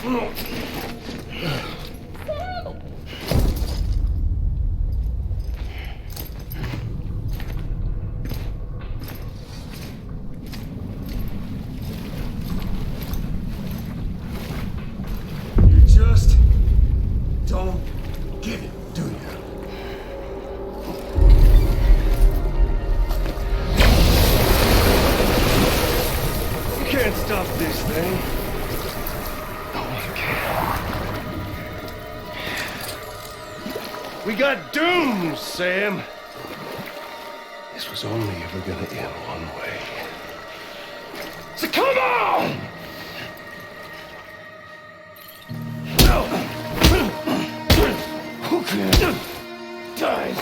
You just don't get it, do you? You can't stop this thing. No one can. We got doomed, Sam. This was only ever gonna end one way. So come on! Who can dies?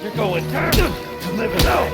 You're going down to live it out.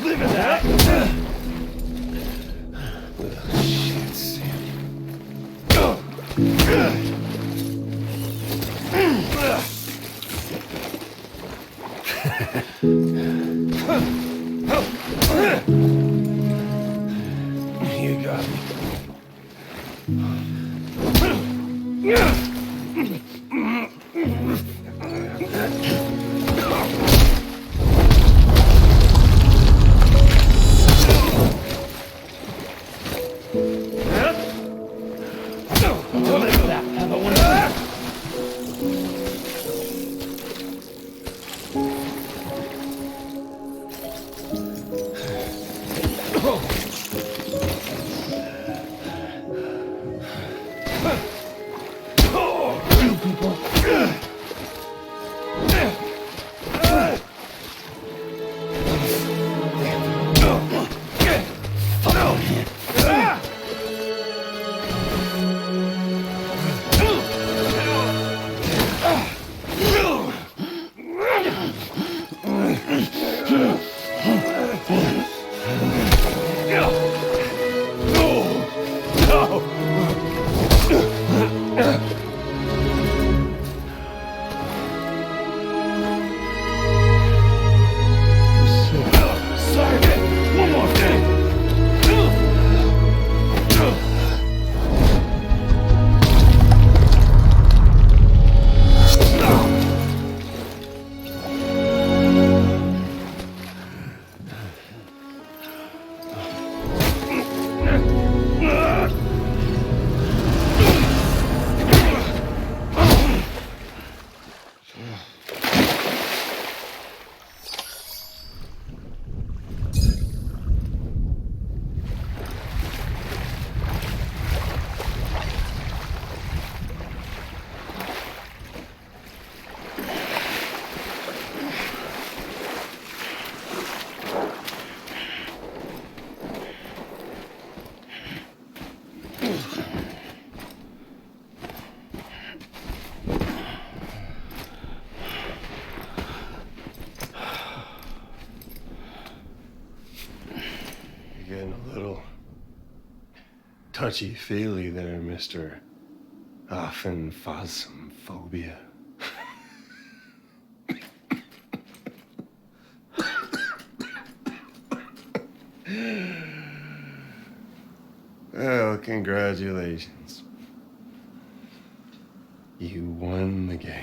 Live in that. Well, shit, Sam. You got me. Deliver that, have a wonderful. You people. Getting a little touchy-feely there, Mr. Affenphasmophobia. Well, congratulations. You won the game.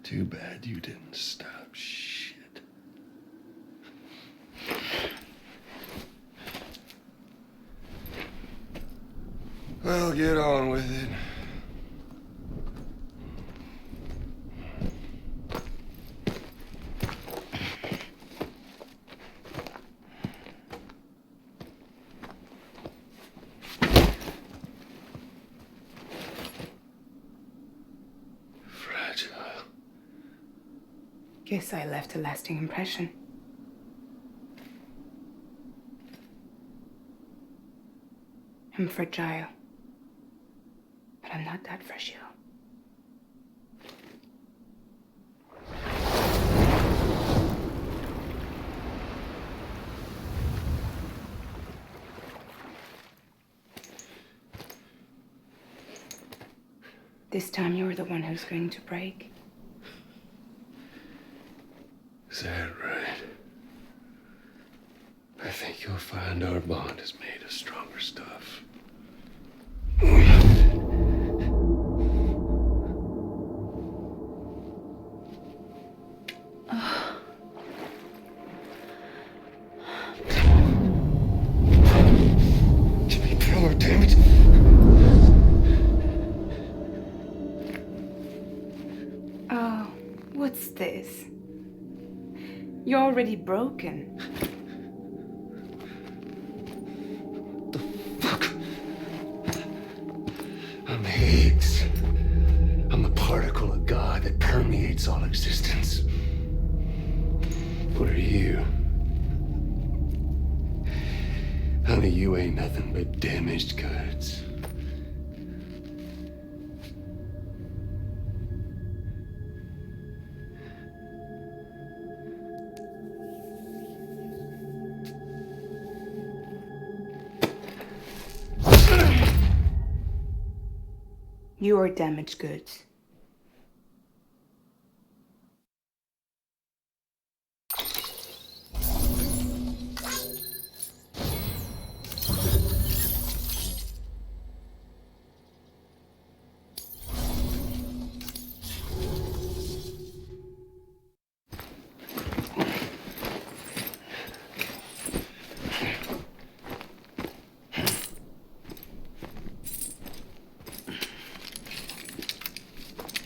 Too bad you didn't stop shit. Well, get on with it. Fragile. Guess I left a lasting impression. I'm fragile. But I'm not that fragile. This time you're the one who's going to break. Is that right? I think you'll find our bond is made of stronger stuff. Jimmy Power, damn it! Oh, what's this? You're already broken. The fuck? I'm Higgs. I'm the particle of God that permeates all existence. What are you? Honey, you ain't nothing but damaged goods. You are damaged goods.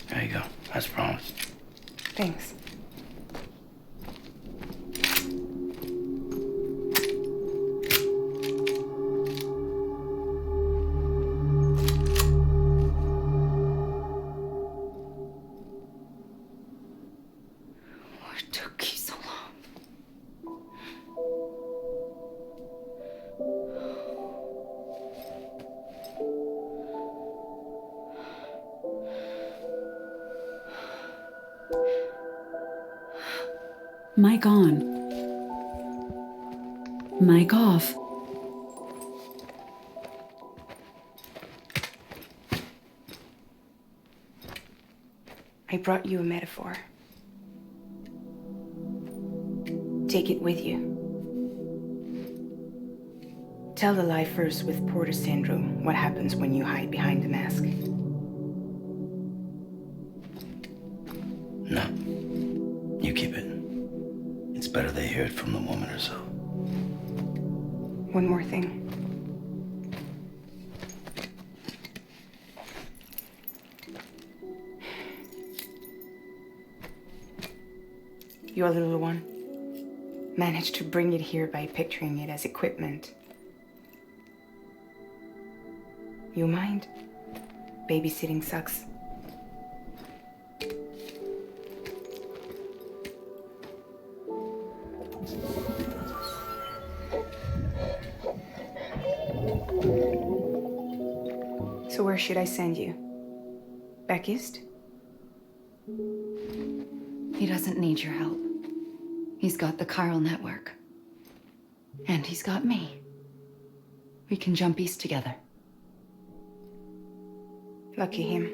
There you go. As promised. Thanks. What took you so long? Mic on. Mic off. I brought you a metaphor. Take it with you. Tell the lifers with Porter syndrome what happens when you hide behind the mask. No. You keep it. It's better they hear it from the woman herself. One more thing. Your little one managed to bring it here by picturing it as equipment. You mind? Babysitting sucks. So where should I send you? Back east? He doesn't need your help. He's got the chiral network. And he's got me. We can jump east together. Lucky him.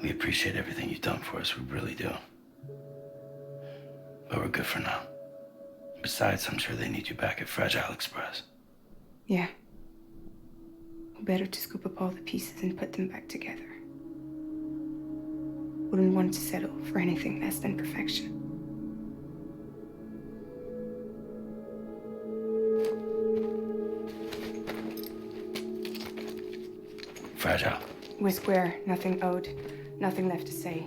We appreciate everything you've done for us, we really do. But we're good for now. Besides, I'm sure they need you back at Fragile Express. Yeah. Better to scoop up all the pieces and put them back together. Wouldn't want to settle for anything less than perfection. Fragile. We're square, nothing owed, nothing left to say.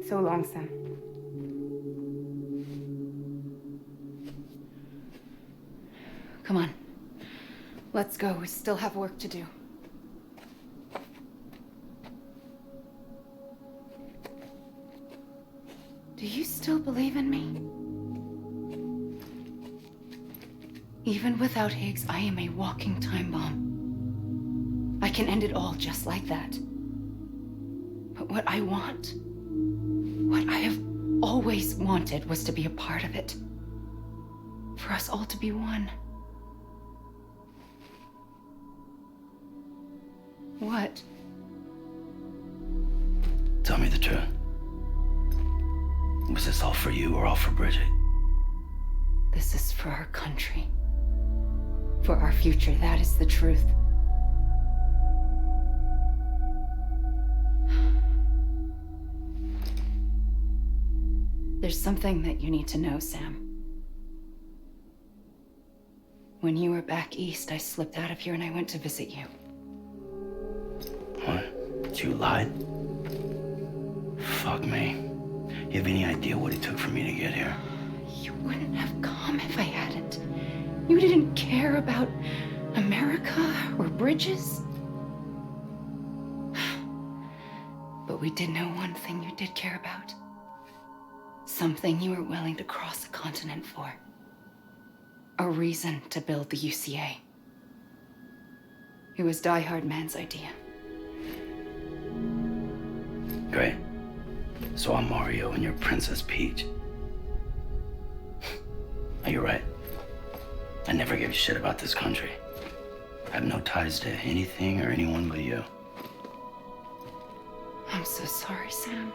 So long, Sam. Come on. Let's go. We still have work to do. Do you still believe in me? Even without Higgs, I am a walking time bomb. I can end it all just like that. But what I want, what I have always wanted, was to be a part of it. For us all to be one. What? Tell me the truth. Was this all for you or all for Bridget? This is for our country. For our future, that is the truth. There's something that you need to know, Sam. When you were back east, I slipped out of here and I went to visit you. What? You lied? Fuck me. You have any idea what it took for me to get here? You wouldn't have come if I hadn't. You didn't care about America or bridges. But we did know one thing you did care about. Something you were willing to cross a continent for. A reason to build the UCA. It was Die Hard Man's idea. Great. So I'm Mario and you're Princess Peach. You're right. I never gave a shit about this country. I have no ties to anything or anyone but you. I'm so sorry, Sam.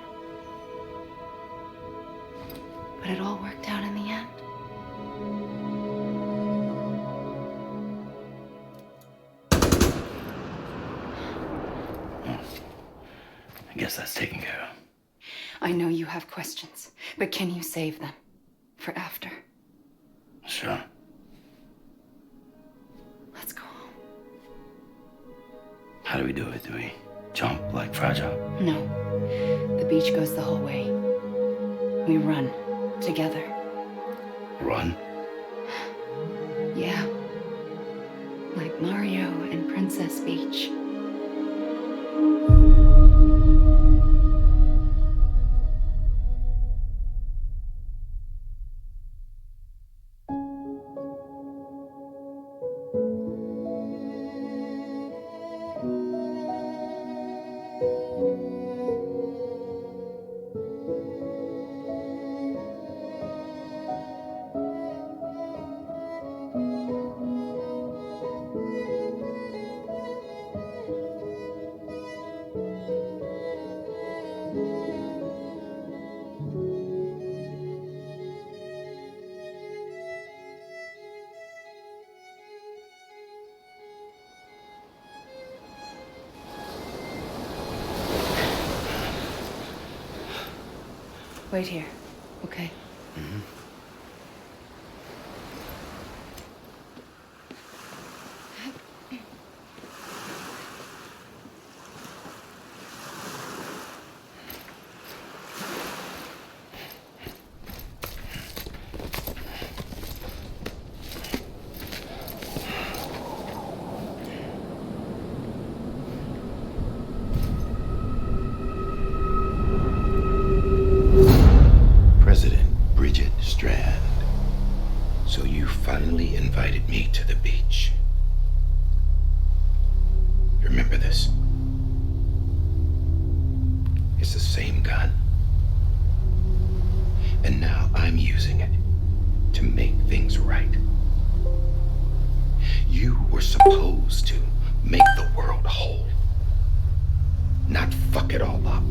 But it all worked out in the end. Well, I guess that's taken care of. I know you have questions, but can you save them for after? Sure. Let's go home. How do we do it? Do we jump like Fragile? No. The beach goes the whole way. We run together. Run? Yeah. Like Mario and Princess Peach. Wait here, okay? Mm-hmm. So you finally invited me to the beach. Remember this. It's the same gun. And now I'm using it to make things right. You were supposed to make the world whole, not fuck it all up.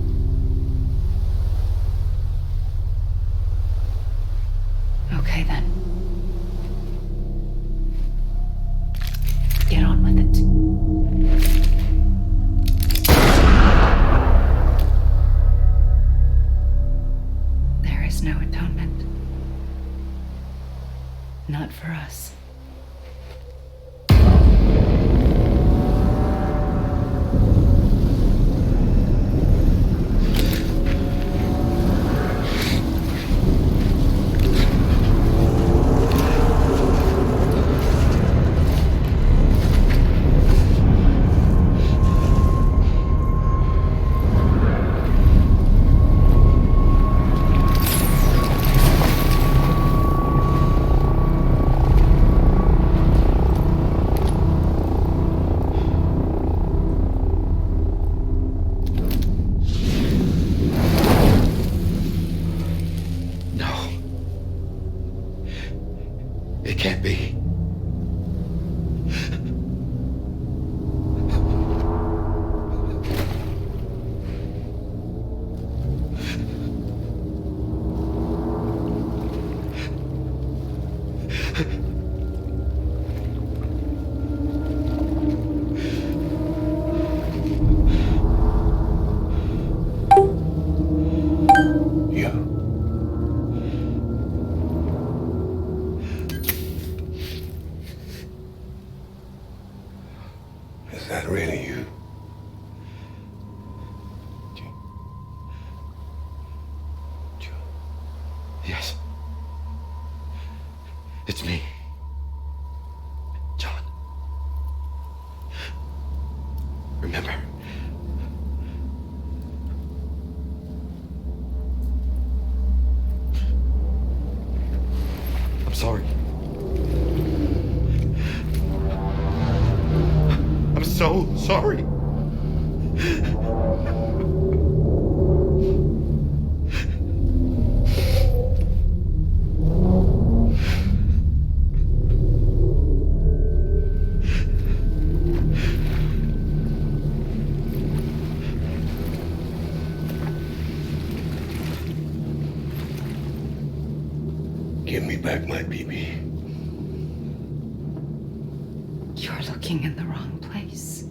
Is that really you? Yes. It's me. John. Remember? I'm sorry. I'm so sorry. Give me back my BB. You're looking in the wrong place.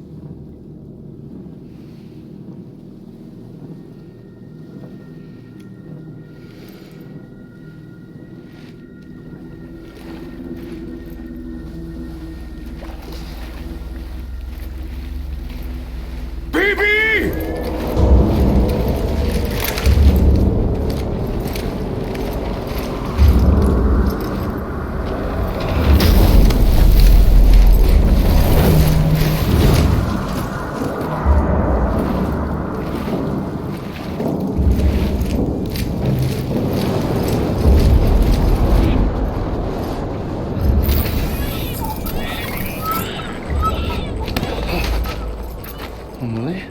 Emily?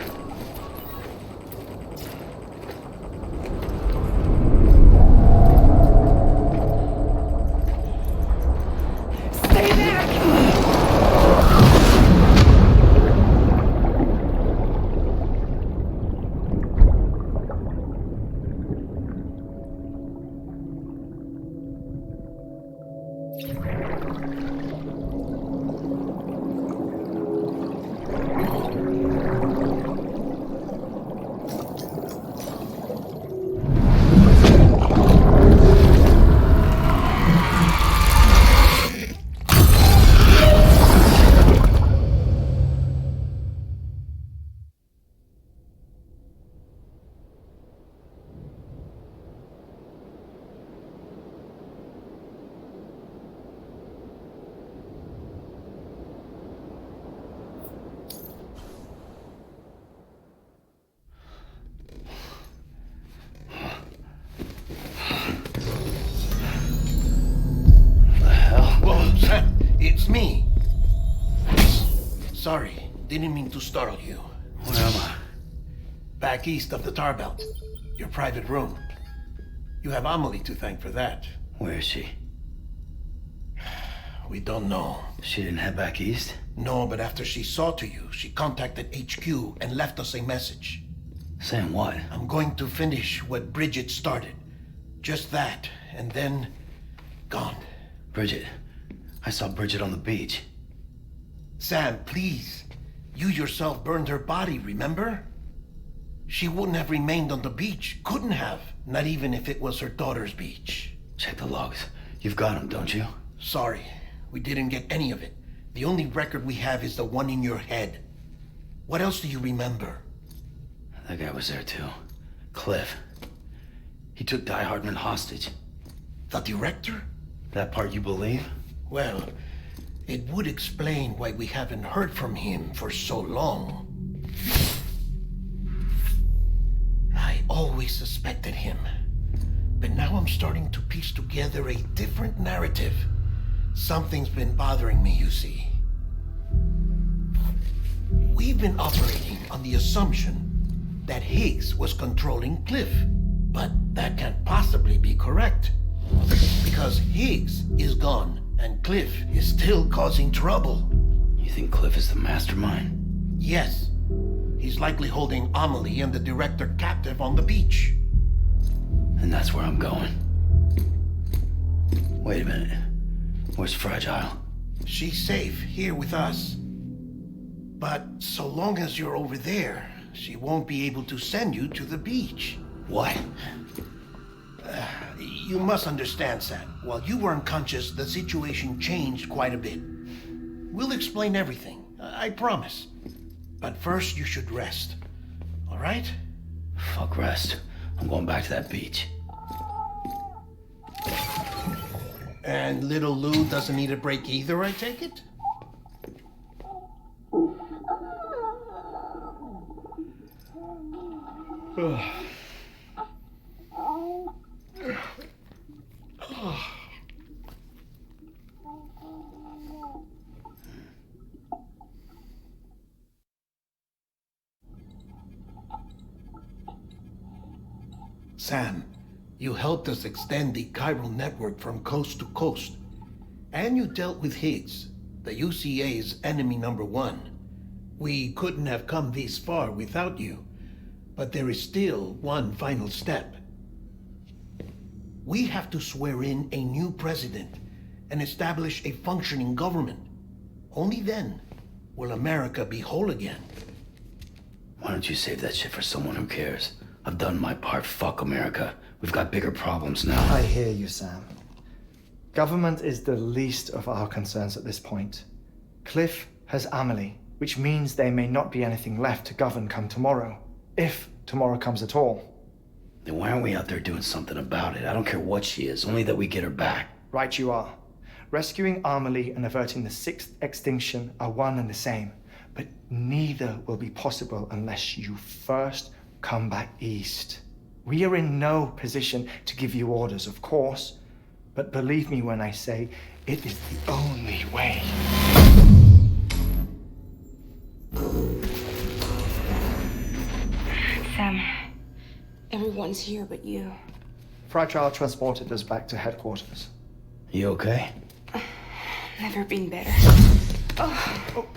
Stay back! Whoa, Sam, it's me. Sorry, didn't mean to startle you. Where am I? Back east of the tar belt. Your private room. You have Amelie to thank for that. Where is she? We don't know. She didn't head back east? No, but after she saw to you, she contacted HQ and left us a message. Saying what? I'm going to finish what Bridget started. Just that, and then... gone. Bridget. I saw Bridget on the beach. Sam, please. You yourself burned her body, remember? She wouldn't have remained on the beach. Couldn't have. Not even if it was her daughter's beach. Check the logs. You've got them, don't you? Sorry, we didn't get any of it. The only record we have is the one in your head. What else do you remember? That guy was there too. Cliff. He took Die Hardman hostage. The director? That part you believe? Well, it would explain why we haven't heard from him for so long. I always suspected him. But now I'm starting to piece together a different narrative. Something's been bothering me, you see. We've been operating on the assumption that Higgs was controlling Cliff. But that can't possibly be correct. Because Higgs is gone, and Cliff is still causing trouble. You think Cliff is the mastermind? Yes. He's likely holding Amelie and the director captive on the beach. And that's where I'm going. Wait a minute. Where's Fragile? She's safe here with us. But so long as you're over there, she won't be able to send you to the beach. What? You must understand, Sam. While you were unconscious, the situation changed quite a bit. We'll explain everything. I promise. But first, you should rest. All right? Fuck rest. I'm going back to that beach. And little Lou doesn't need a break either, I take it? Sam, you helped us extend the chiral network from coast to coast. And you dealt with Higgs, the UCA's enemy #1. We couldn't have come this far without you, but there is still one final step. We have to swear in a new president and establish a functioning government. Only then will America be whole again. Why don't you save that shit for someone who cares? I've done my part. Fuck America. We've got bigger problems now. I hear you, Sam. Government is the least of our concerns at this point. Cliff has Amelie, which means there may not be anything left to govern come tomorrow. If tomorrow comes at all. Then why aren't we out there doing something about it? I don't care what she is, only that we get her back. Right you are. Rescuing Amelie and averting the 6th extinction are one and the same. But neither will be possible unless you first come back east. We are in no position to give you orders, of course. But believe me when I say it is the only way. Sam, everyone's here but you. Fragile transported us back to headquarters. You okay? Never been better. Oh.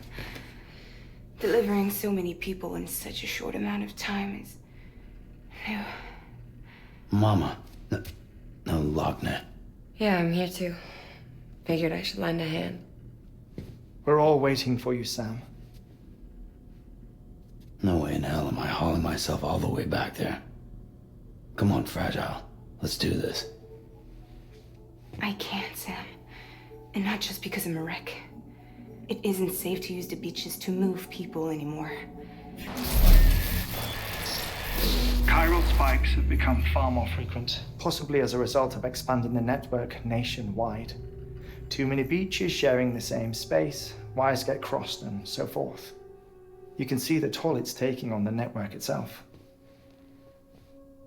Delivering so many people in such a short amount of time is new. Mama. No, Lochner. Yeah, I'm here too. Figured I should lend a hand. We're all waiting for you, Sam. No way in hell am I hauling myself all the way back there. Come on, Fragile. Let's do this. I can't, Sam. And not just because I'm a wreck. It isn't safe to use the beaches to move people anymore. Chiral spikes have become far more frequent. Possibly as a result of expanding the network nationwide. Too many beaches sharing the same space, wires get crossed, and so forth. You can see the toll it's taking on the network itself.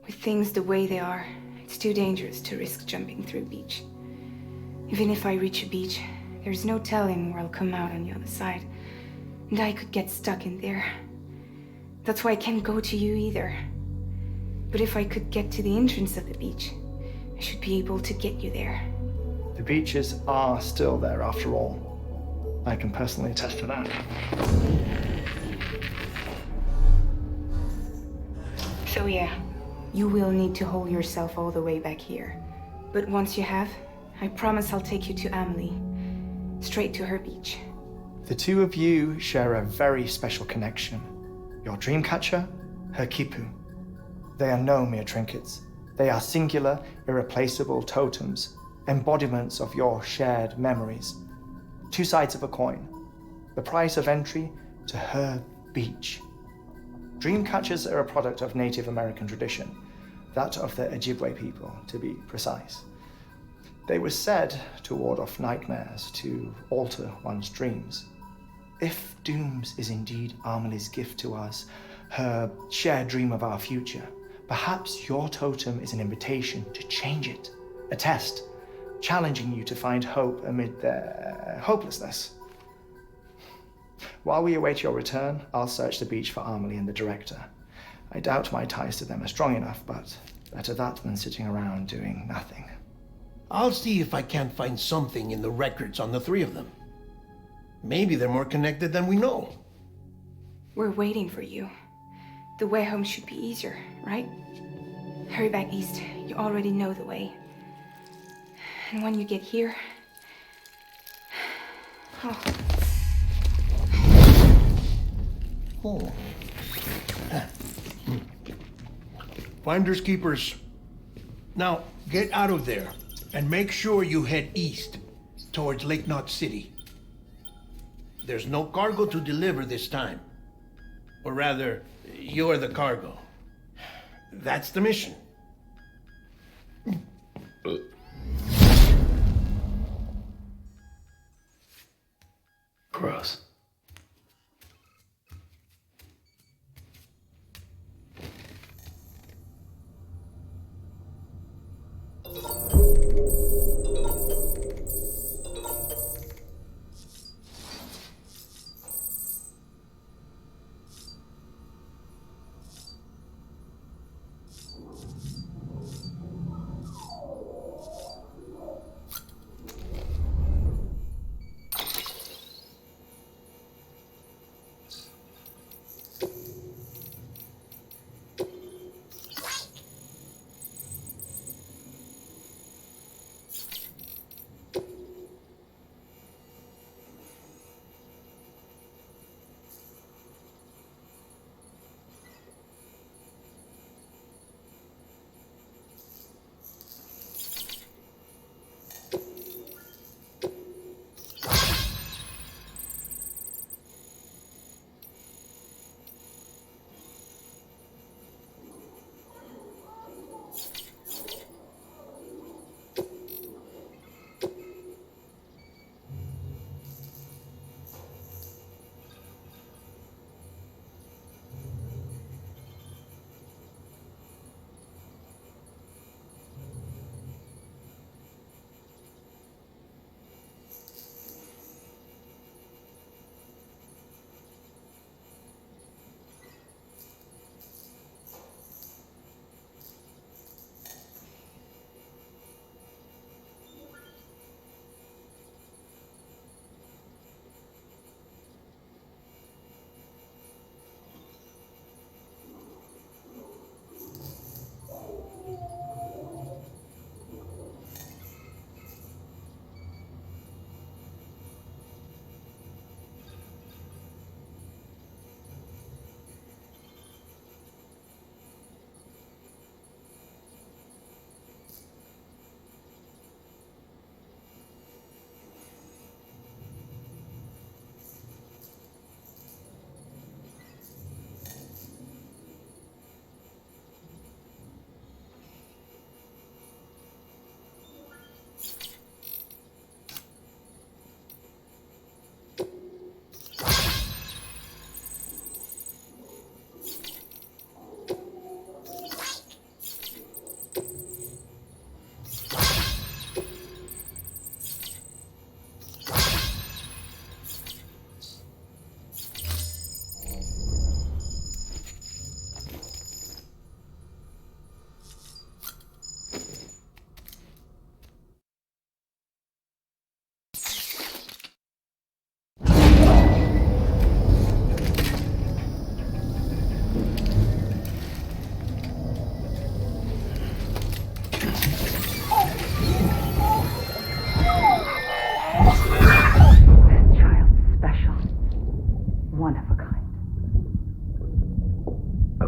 With things the way they are, it's too dangerous to risk jumping through a beach. Even if I reach a beach, there's no telling where I'll come out on the other side. And I could get stuck in there. That's why I can't go to you either. But if I could get to the entrance of the beach, I should be able to get you there. The beaches are still there after all. I can personally attest to that. So yeah, you will need to haul yourself all the way back here. But once you have, I promise I'll take you to Amelie. Straight to her beach. The two of you share a very special connection. Your dreamcatcher, her quipu. They are no mere trinkets. They are singular, irreplaceable totems, embodiments of your shared memories. Two sides of a coin. The price of entry to her beach. Dreamcatchers are a product of Native American tradition, that of the Ojibwe people, to be precise. They were said to ward off nightmares, to alter one's dreams. If Dooms is indeed Amelie's gift to us, her shared dream of our future, perhaps your totem is an invitation to change it. A test, challenging you to find hope amid their hopelessness. While we await your return, I'll search the beach for Amelie and the director. I doubt my ties to them are strong enough, but better that than sitting around doing nothing. I'll see if I can't find something in the records on the three of them. Maybe they're more connected than we know. We're waiting for you. The way home should be easier, right? Hurry back east. You already know the way. And when you get here... Oh. Oh. Finders keepers. Now, get out of there and make sure you head east towards Lake Knot City. there's no cargo to deliver this time. Or rather, you're the cargo. That's the mission. Gross.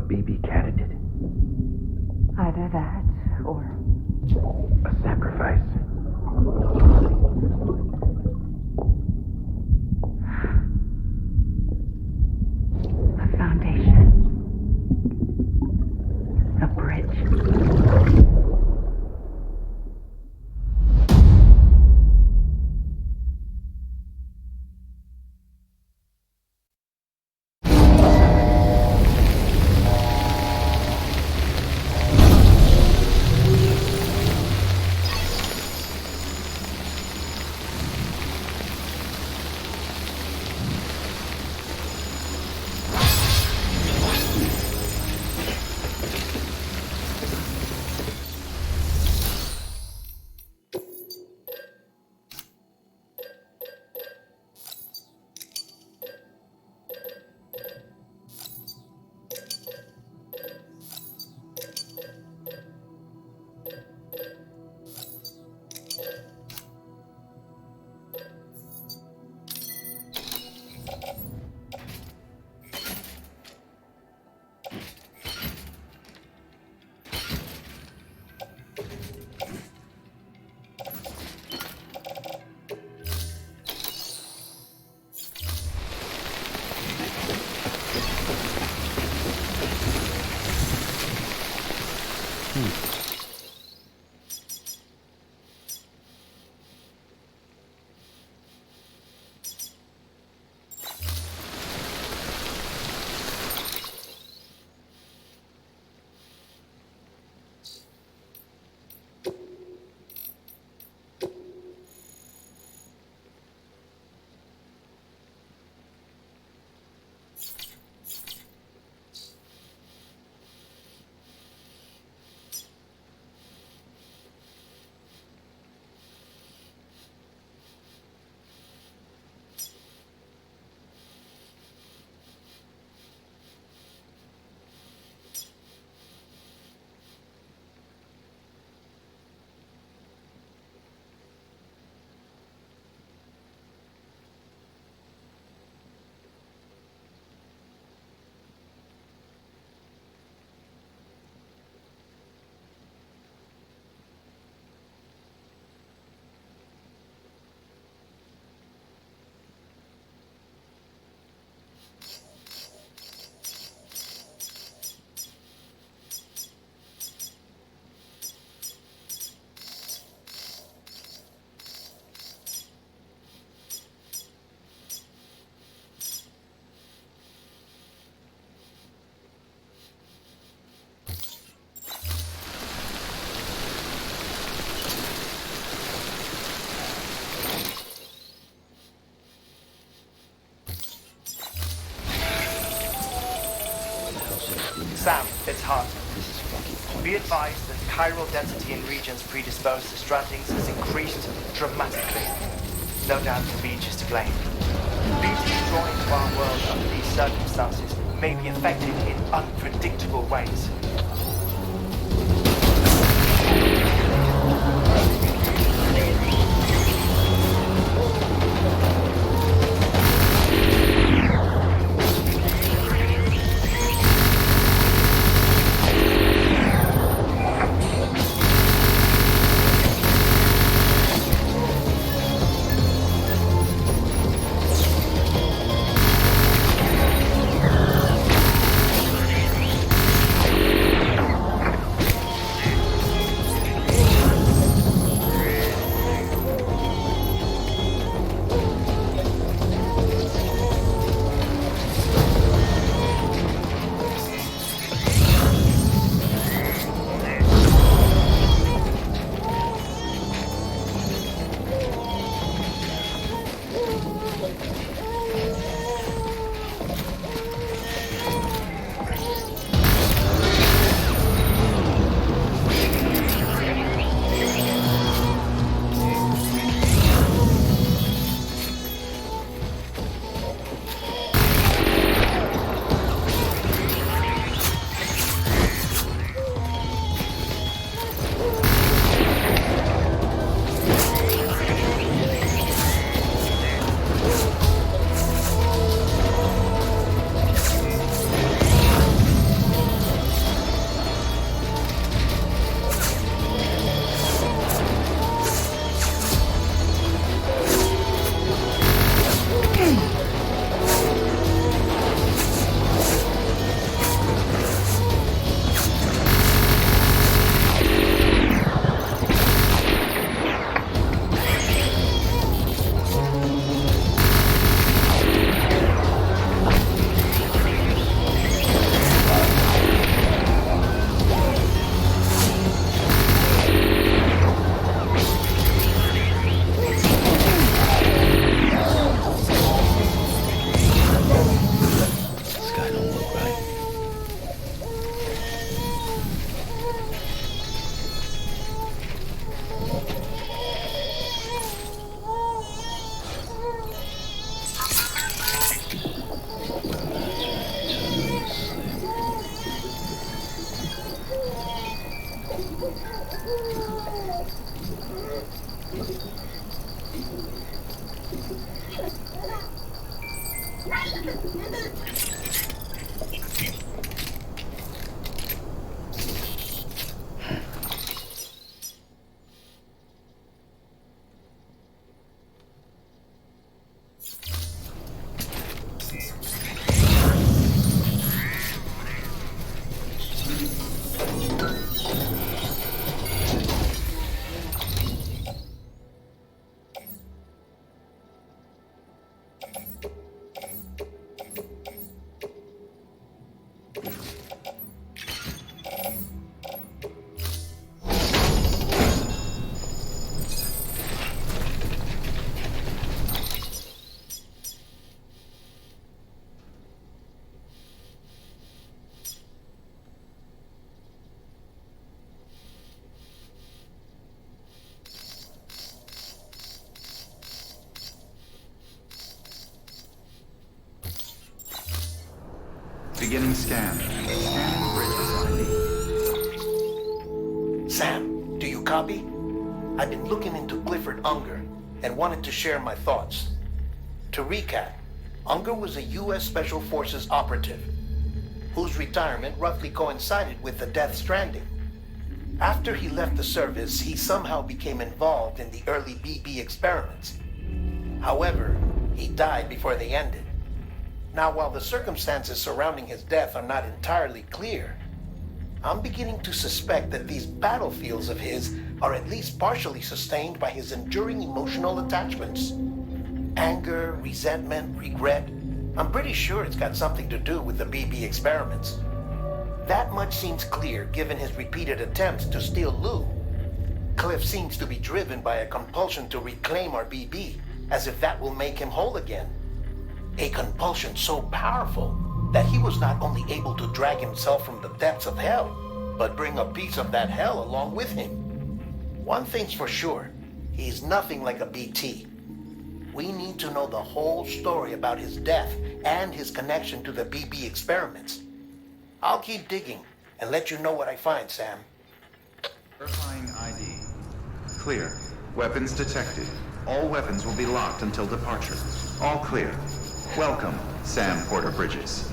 BB candidate. Either that or A sacrifice. a foundation. A bridge. Sam, it's hot. This is fucking pointless. Be advised that chiral density in regions predisposed to strandings has increased dramatically. No doubt the beach is to blame. Beaches drawn into our world under these circumstances may be affected in unpredictable ways. Beginning scan. Scanning bridges ID. Sam, do you copy? I've been looking into Clifford Unger and wanted to share my thoughts. To recap, Unger was a U.S. Special Forces operative whose retirement roughly coincided with the Death Stranding. After he left the service, he somehow became involved in the early BB experiments. However, he died before they ended. Now, while the circumstances surrounding his death are not entirely clear, I'm beginning to suspect that these battlefields of his are at least partially sustained by his enduring emotional attachments. Anger, resentment, regret. I'm pretty sure it's got something to do with the BB experiments. That much seems clear given his repeated attempts to steal Lou. Cliff seems to be driven by a compulsion to reclaim our BB, as if that will make him whole again. A compulsion so powerful that he was not only able to drag himself from the depths of hell, but bring a piece of that hell along with him. One thing's for sure, he's nothing like a BT. We need to know the whole story about his death and his connection to the BB experiments. I'll keep digging and let you know what I find, Sam. Verifying ID. Clear. Weapons detected. All weapons will be locked until departure. All clear. Welcome, Sam Porter Bridges.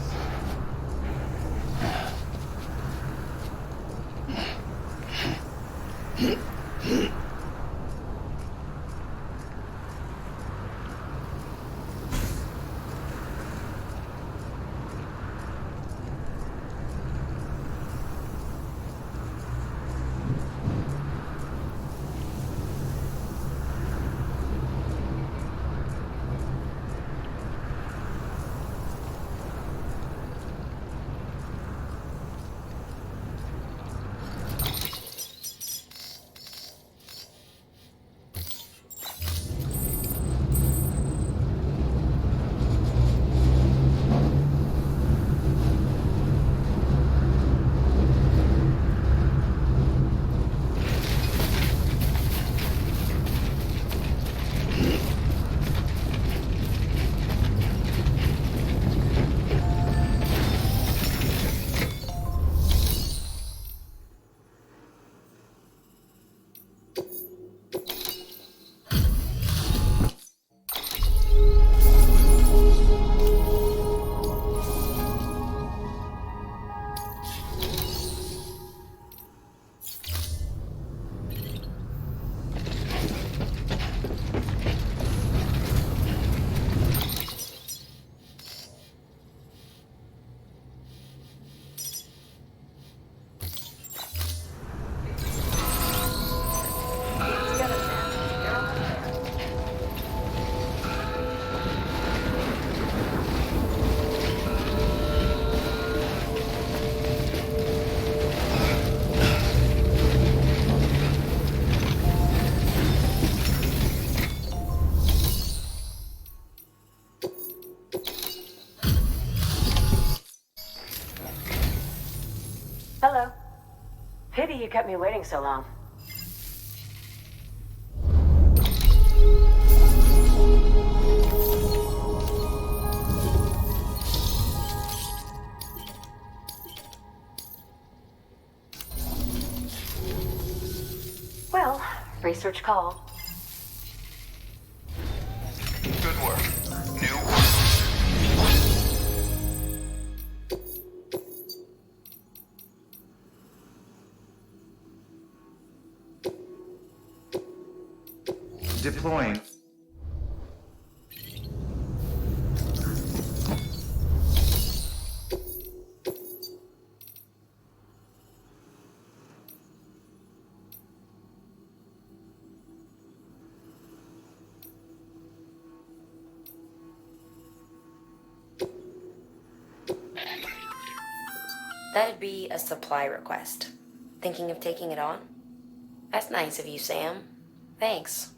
Hello. Pity you kept me waiting so long. Well, research called. Good work. New work. Deploying. That'd be a supply request. Thinking of taking it on? That's nice of you, Sam. Thanks.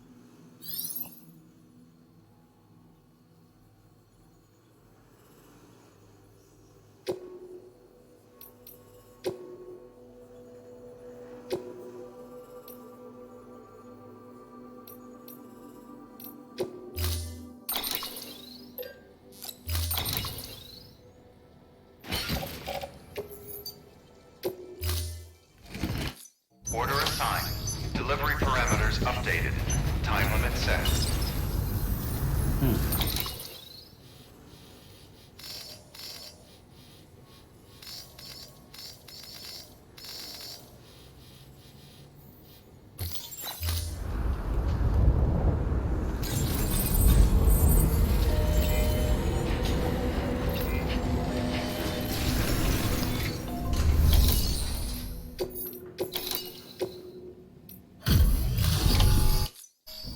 Order assigned. Delivery parameters updated. Time limit set.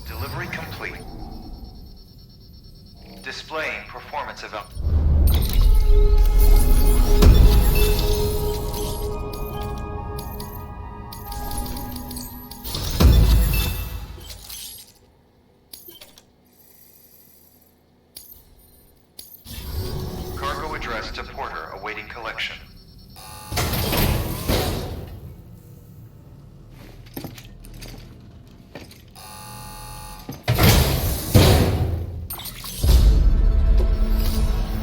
Delivery complete. addressed to Porter awaiting collection.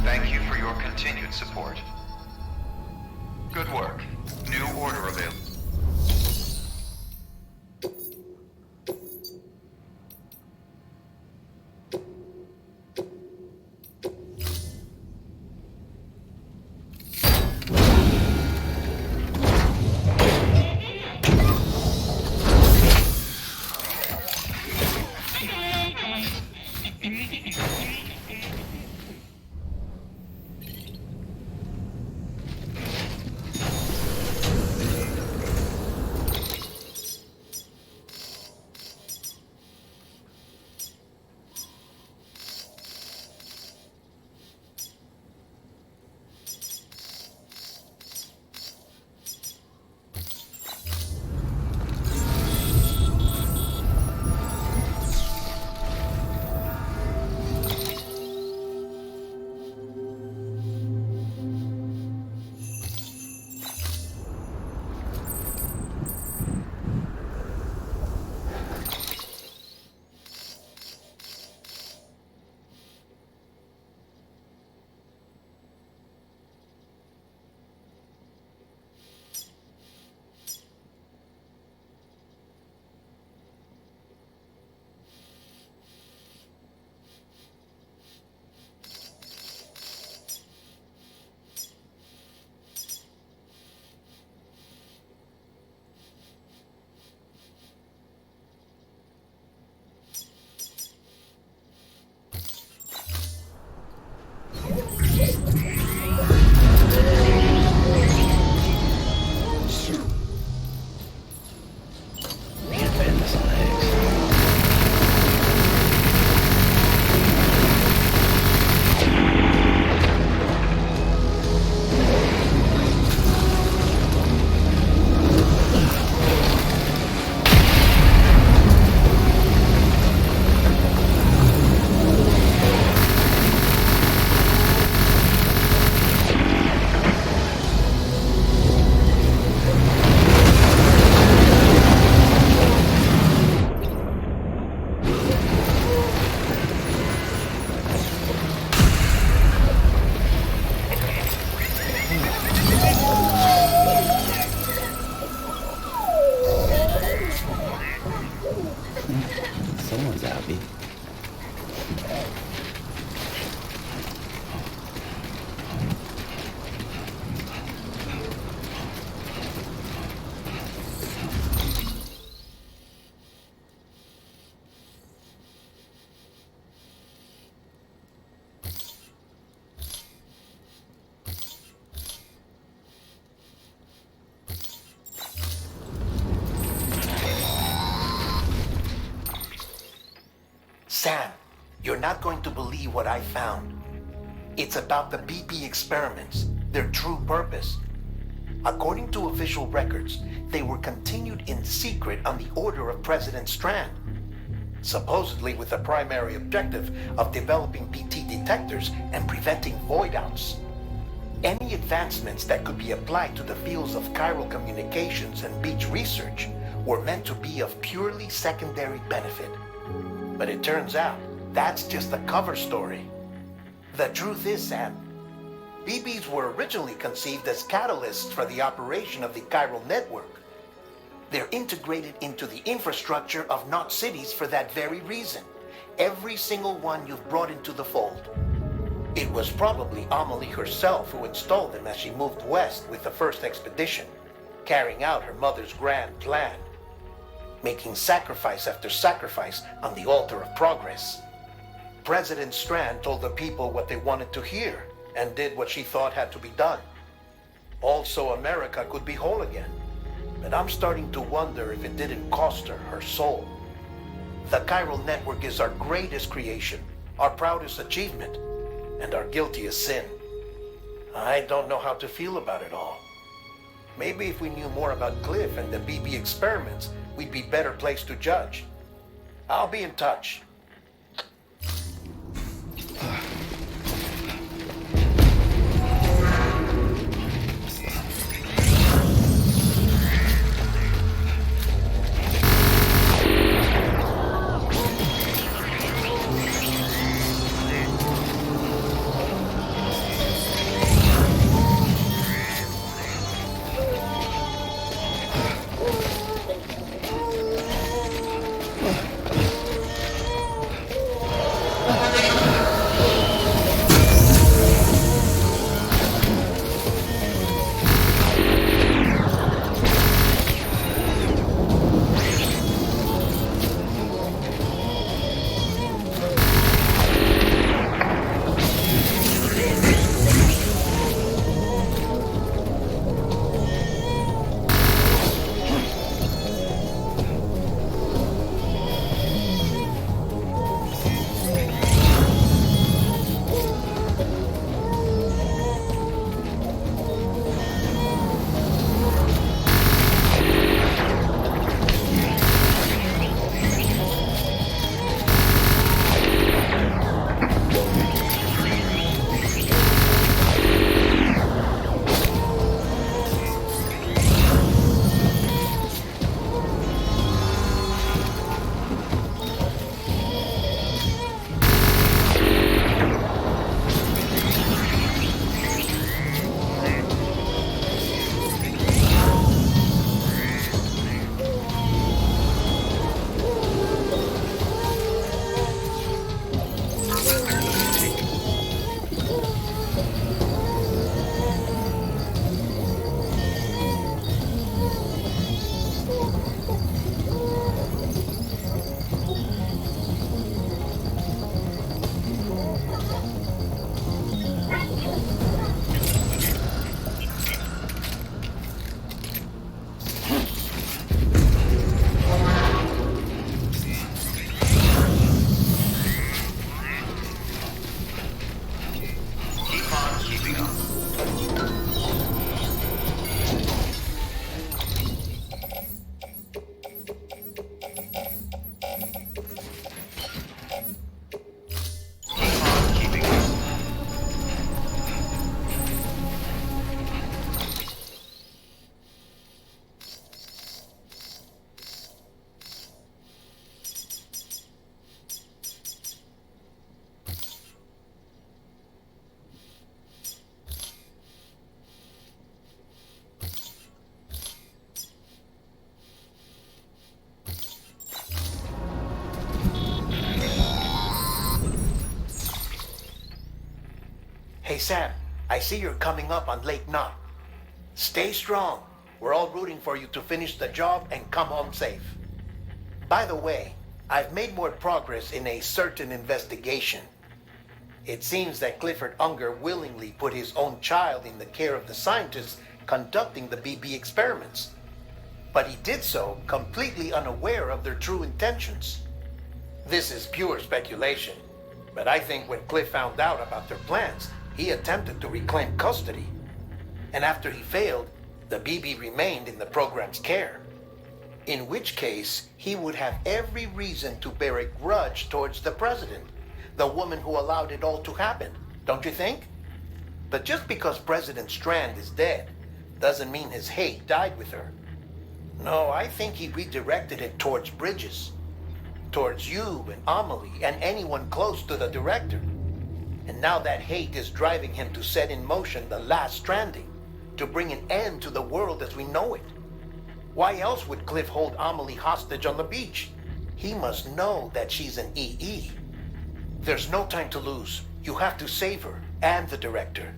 Thank you for your continued support. Good work. New order available. Someone's happy. Sam, you're not going to believe what I found. It's about the BP experiments, their true purpose. According to official records, they were continued in secret on the order of President Strand, supposedly with the primary objective of developing BT detectors and preventing void-outs. Any advancements that could be applied to the fields of chiral communications and beach research were meant to be of purely secondary benefit. But it turns out, that's just a cover story. The truth is, Sam, BBs were originally conceived as catalysts for the operation of the chiral network. They're integrated into the infrastructure of Knot cities for that very reason. Every single one you've brought into the fold. It was probably Amelie herself who installed them as she moved west with the first expedition, carrying out her mother's grand plan, making sacrifice after sacrifice on the altar of progress. President Strand told the people what they wanted to hear and did what she thought had to be done. Also, America could be whole again. But I'm starting to wonder if it didn't cost her her soul. The chiral network is our greatest creation, our proudest achievement, and our guiltiest sin. I don't know how to feel about it all. Maybe if we knew more about Cliff and the BB experiments, we'd be better placed to judge. I'll be in touch. Sam, I see you're coming up on Lake Knot. Stay strong. We're all rooting for you to finish the job and come home safe. By the way, I've made more progress in a certain investigation. It seems that Clifford Unger willingly put his own child in the care of the scientists conducting the BB experiments. But he did so completely unaware of their true intentions. This is pure speculation, but I think when Cliff found out about their plans, he attempted to reclaim custody. And after he failed, the BB remained in the program's care. In which case, he would have every reason to bear a grudge towards the president, the woman who allowed it all to happen, don't you think? But just because President Strand is dead, doesn't mean his hate died with her. No, I think he redirected it towards Bridges, towards you and Amelie and anyone close to the director. And now that hate is driving him to set in motion the last stranding, to bring an end to the world as we know it. Why else would Cliff hold Amelie hostage on the beach? He must know that she's an EE. There's no time to lose. You have to save her and the director.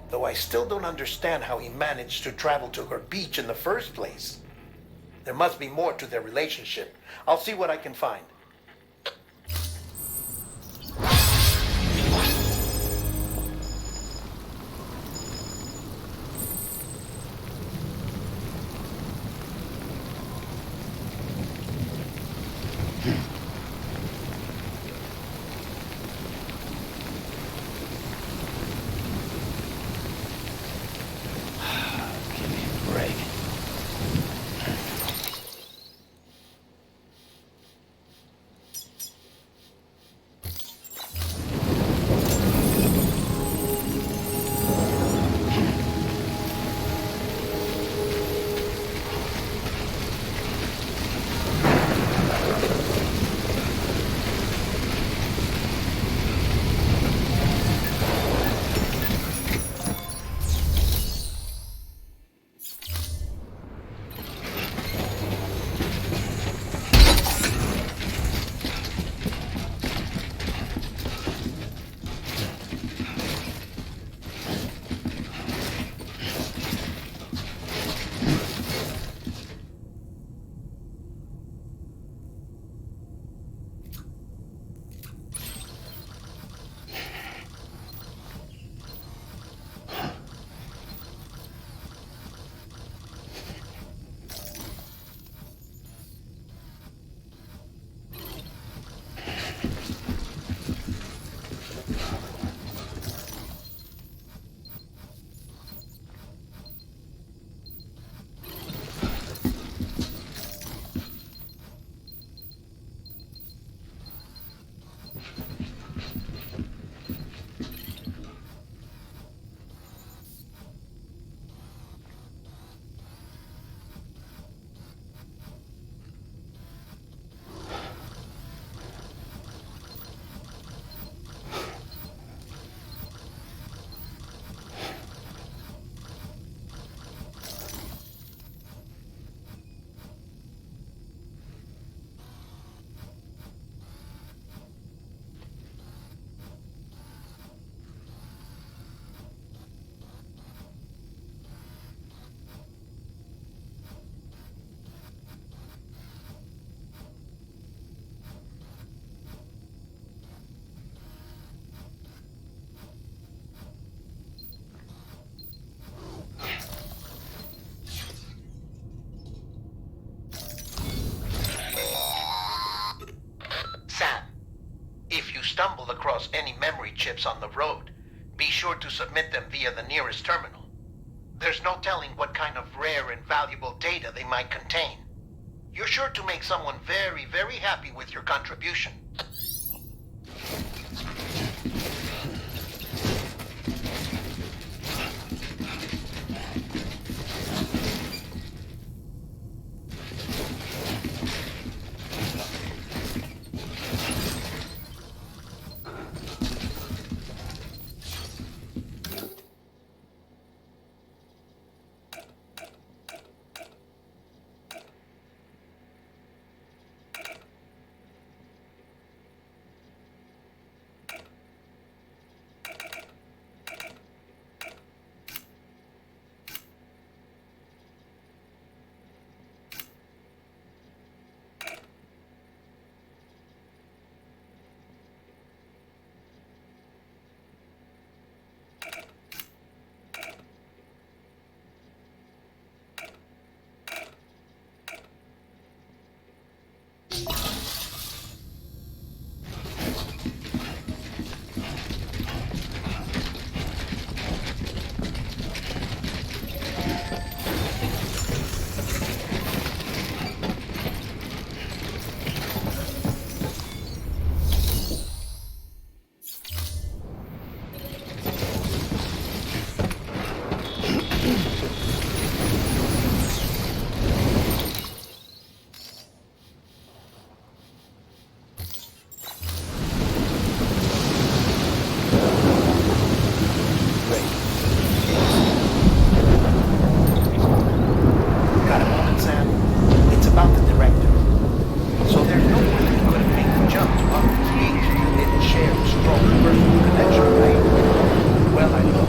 Though I still don't understand how he managed to travel to her beach in the first place. There must be more to their relationship. I'll see what I can find. Stumble across any memory chips on the road, be sure to submit them via the nearest terminal. There's no telling what kind of rare and valuable data they might contain. You're sure to make someone very, very happy with your contribution.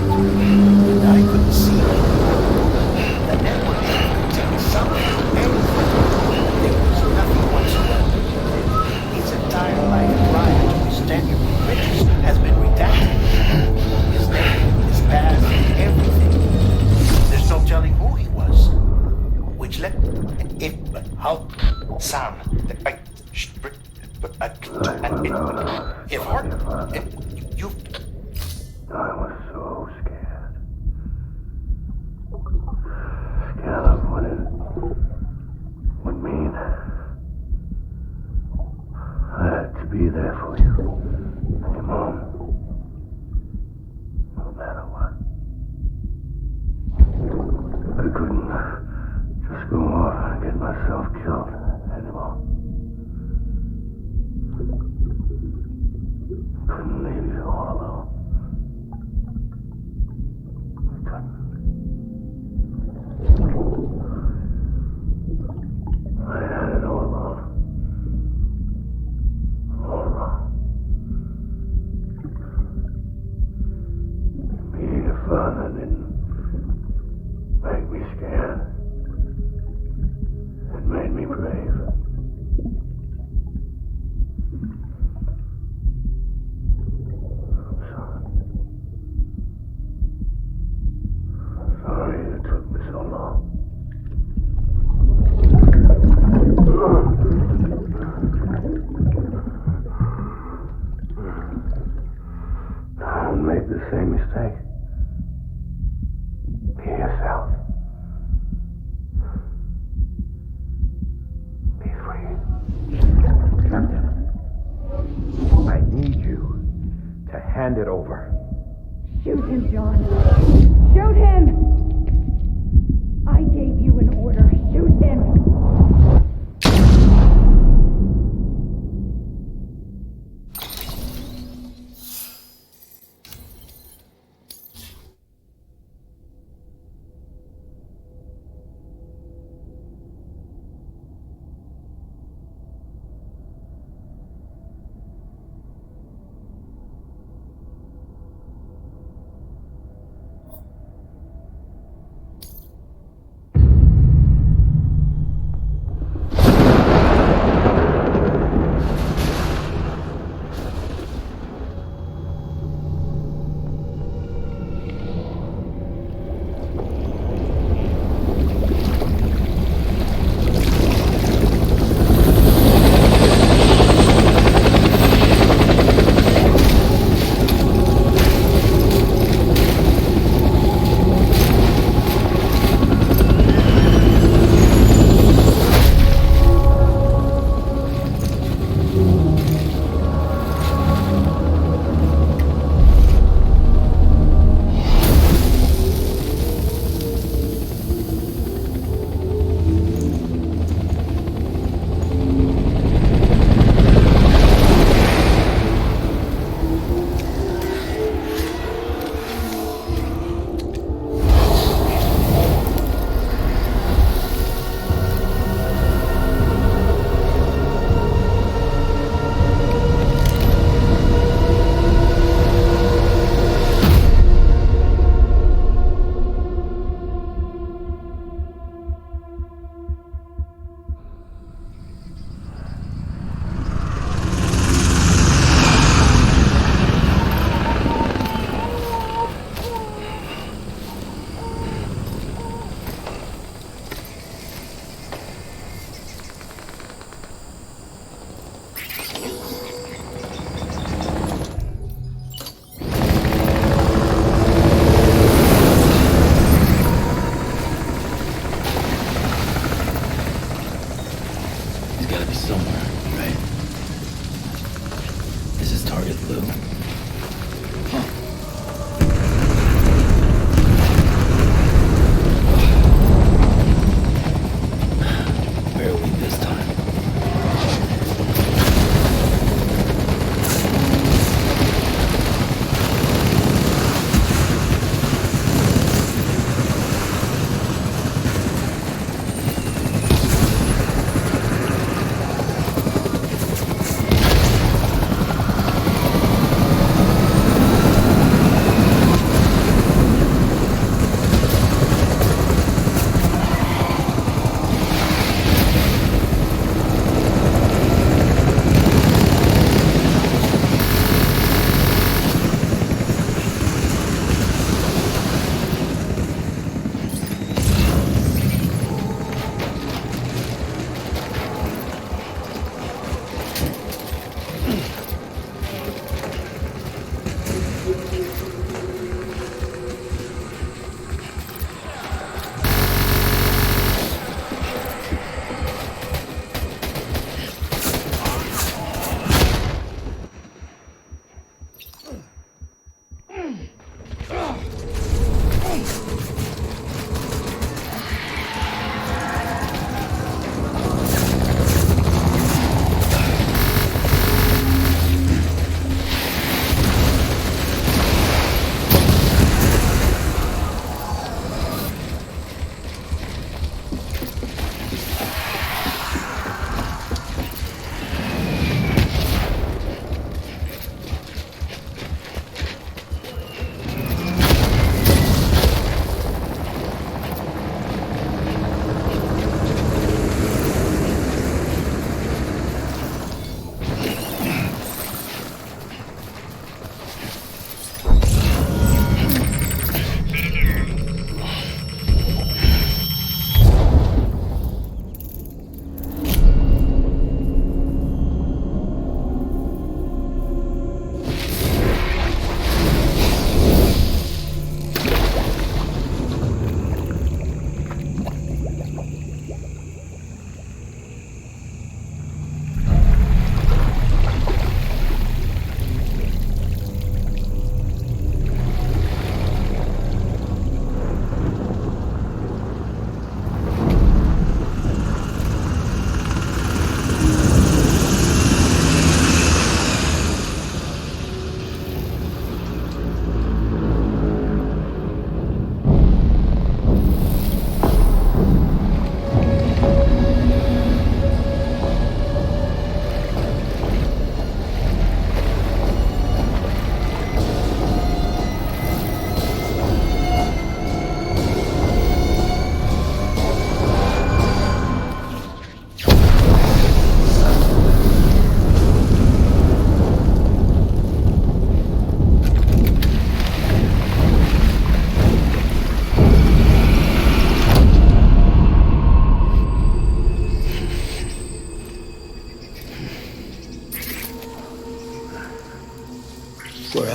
and I couldn't see it. The network contained something, anything, but there was nothing whatsoever. His entire life prior to his tenure with Bridges has been redacted. His name, his past, everything. There's no telling who he was. Which led... how... Sam... If Hart... You... I was so scared. Scared of what it would mean. I had to be there for you. Your mom. No matter what. I couldn't just go off and get myself killed anymore. Couldn't leave you all alone. I had it all wrong. All wrong. Being a father didn't make me scared. It made me brave. I'm sorry. Sorry it took me so long. Don't make the same mistake. Be yourself. Be free. Captain, I need you to hand it over. Shoot him, John. Shoot him! I gave you an order. Shoot him!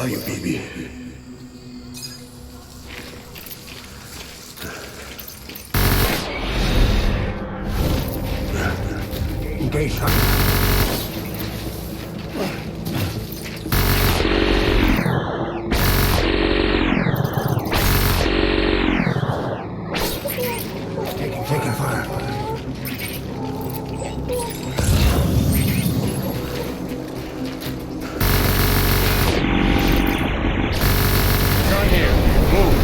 are you, baby? Engage, Taking fire. Turn here. Move.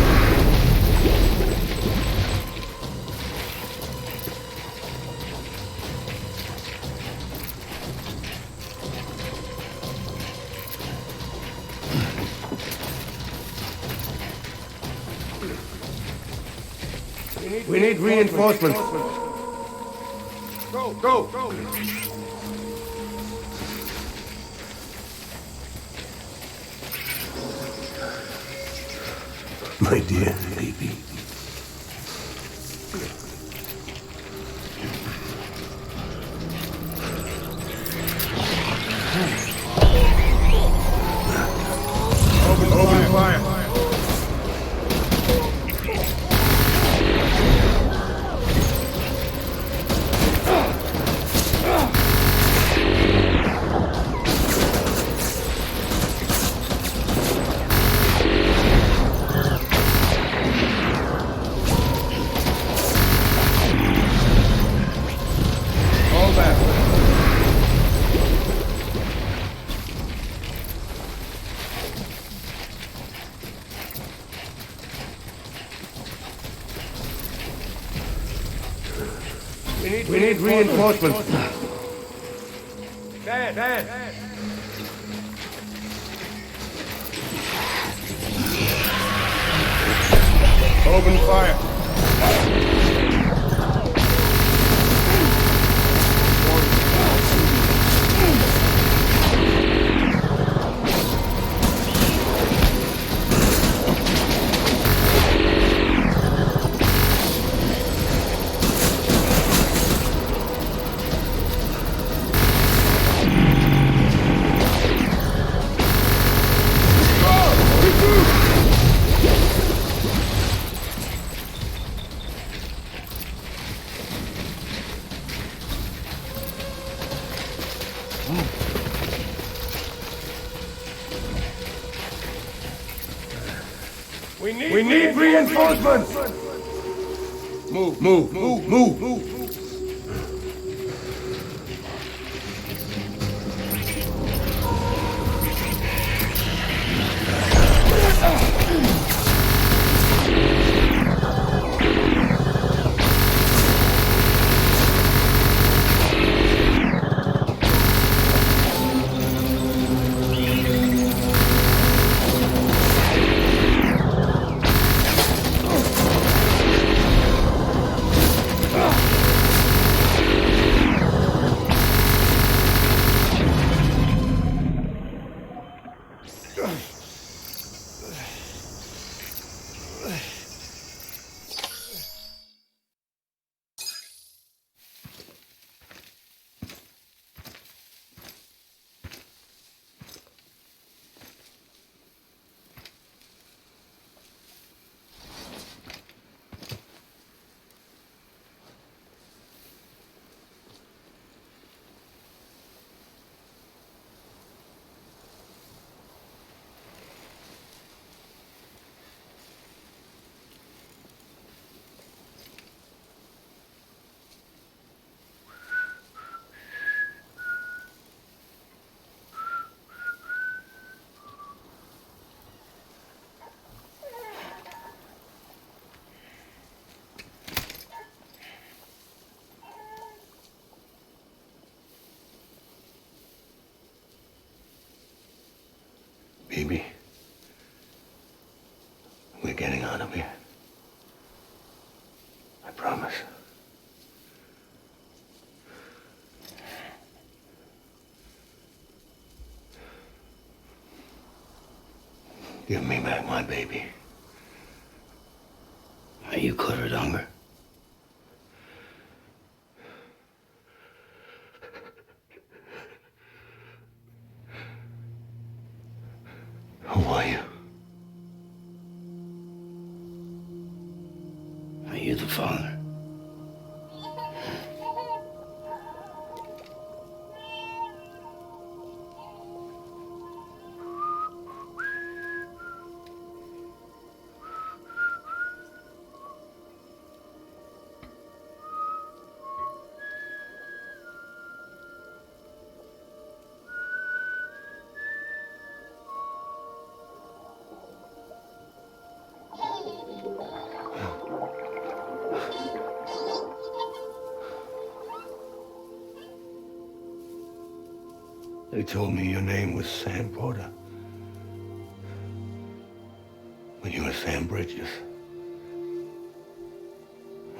We need reinforcements. Go. My dear baby. Open fire. We need reinforcements. Dan. Open fire. We need reinforcements! Move! Baby, we're getting out of here. I promise. Give me back my baby. Are you clear of hunger? Who are You're the father. They told me your name was Sam Porter. But you were Sam Bridges.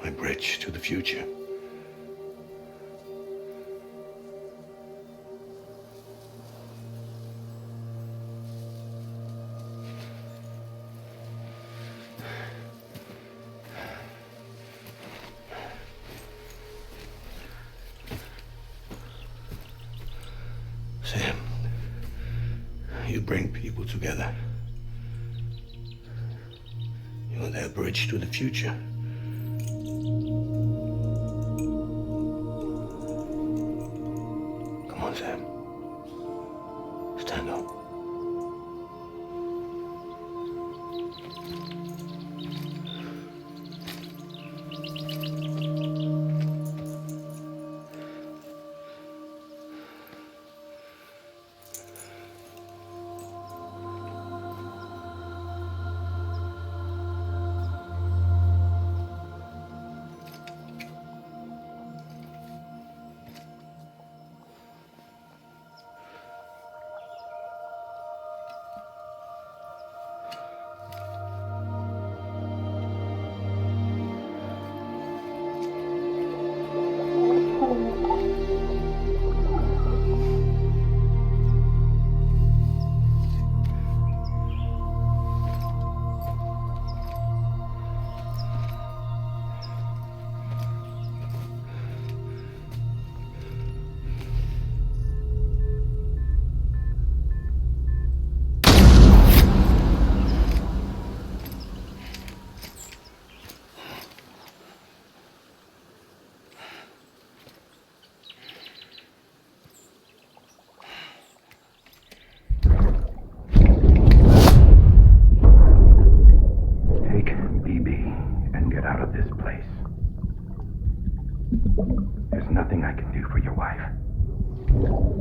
My bridge to the future. Sam, you bring people together. You're their bridge to the future. Come on, Sam. Stand up. There's nothing I can do for your wife.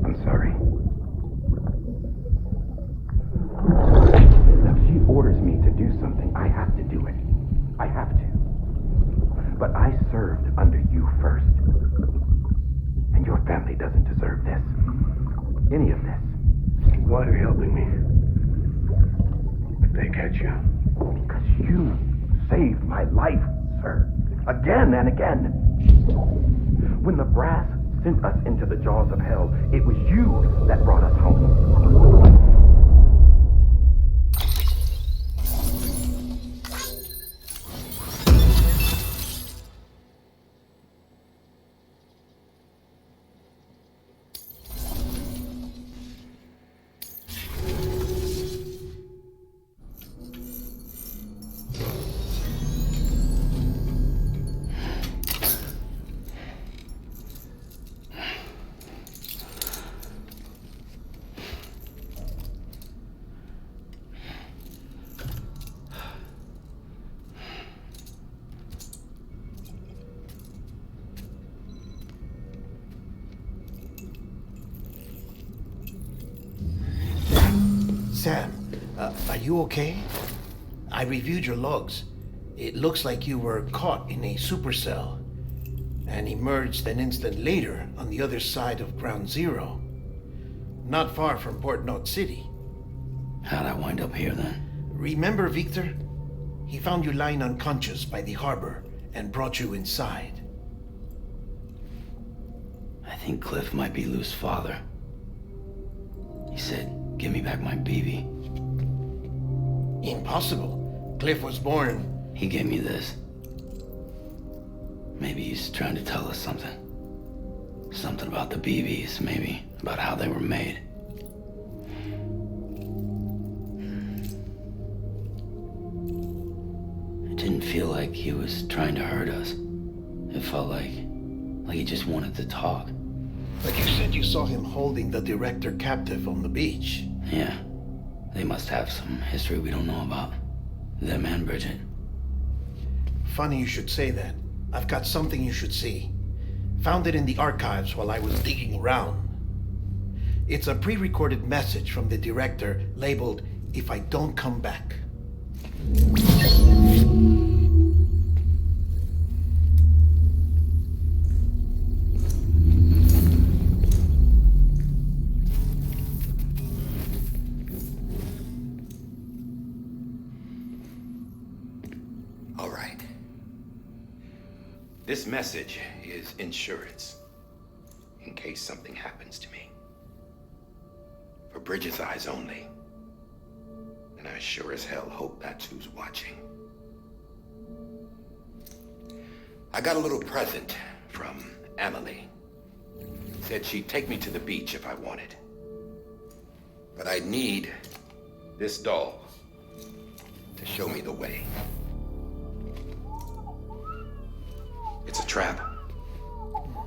I'm sorry. If she orders me to do something, I have to do it. I have to. But I served under you first. And your family doesn't deserve this. Any of this. Why are you helping me? If they catch you. Because you saved my life, sir. Again and again. When the brass sent us into the jaws of hell, it was you that brought us home. Sam, are you okay? I reviewed your logs. It looks like you were caught in a supercell and emerged an instant later on the other side of Ground Zero. Not far from Port Knot City. How'd I wind up here then? Remember Victor? He found you lying unconscious by the harbor and brought you inside. I think Cliff might be Lou's father. He said, "Give me back my BB." Impossible. Cliff was born... He gave me this. Maybe he's trying to tell us something. Something about the BBs, maybe. About how they were made. It didn't feel like he was trying to hurt us. It felt like he just wanted to talk. Like you said you saw him holding the director captive on the beach. Yeah. They must have some history we don't know about. Them and Bridget. Funny you should say that. I've got something you should see. Found it in the archives while I was digging around. It's a pre-recorded message from the director labeled, "If I don't come back." All right. This message is insurance, in case something happens to me. For Bridget's eyes only. And I sure as hell hope that's who's watching. I got a little present from Emily. Said she'd take me to the beach if I wanted. But I'd need this doll to show me the way. It's a trap.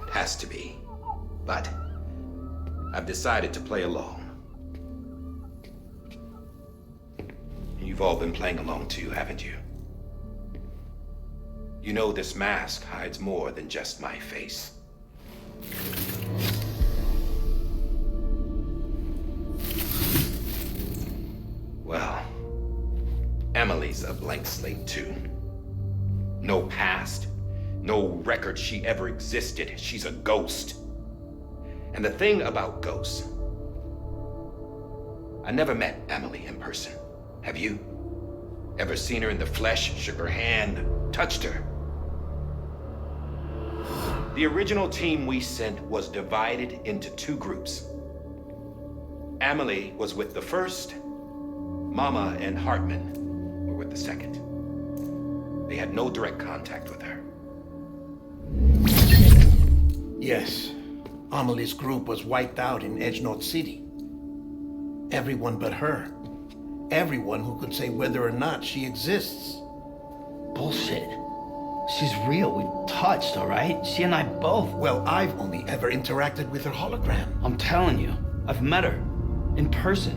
It has to be. But I've decided to play along. You've all been playing along too, haven't you? You know this mask hides more than just my face. Well, Emily's a blank slate too. No past, no record she ever existed. She's a ghost. And the thing about ghosts, I never met Emily in person. Have you? Ever seen her in the flesh, shook her hand, touched her? The original team we sent was divided into two groups. Emily was with the first. Mama and Hartman were with the second. They had no direct contact with her. Yes. Amelie's group was wiped out in Edgenorth City. Everyone but her. Everyone who could say whether or not she exists. Bullshit. She's real. We touched, all right? She and I both. Well, I've only ever interacted with her hologram. I'm telling you, I've met her. In person.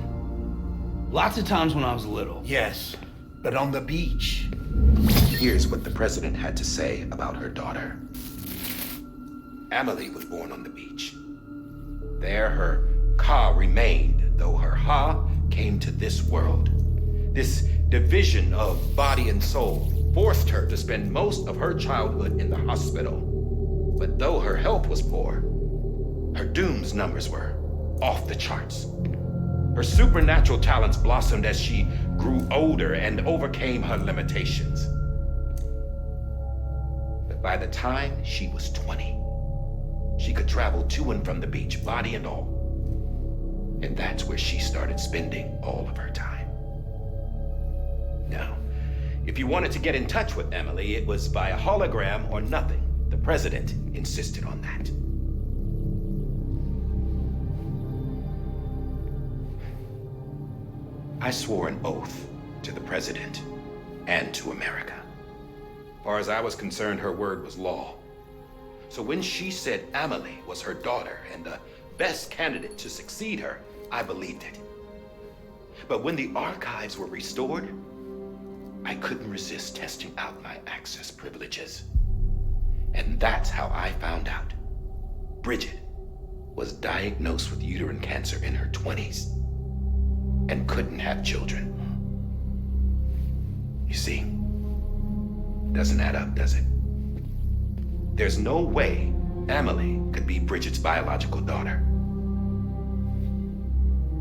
Lots of times when I was little. Yes, but on the beach. Here's what the president had to say about her daughter. Emily was born on the beach. There her Ka remained, though her Ha came to this world. This division of body and soul forced her to spend most of her childhood in the hospital. But though her health was poor, her Doom's numbers were off the charts. Her supernatural talents blossomed as she grew older and overcame her limitations. But by the time she was 20, she could travel to and from the beach, body and all. And that's where she started spending all of her time. Now, if you wanted to get in touch with Emily, it was via hologram or nothing. The president insisted on that. I swore an oath to the president and to America. As far as I was concerned, her word was law. So when she said Emily was her daughter and the best candidate to succeed her, I believed it. But when the archives were restored, I couldn't resist testing out my access privileges. And that's how I found out. Bridget was diagnosed with uterine cancer in her 20s and couldn't have children. You see, doesn't add up, does it? There's no way Emily could be Bridget's biological daughter.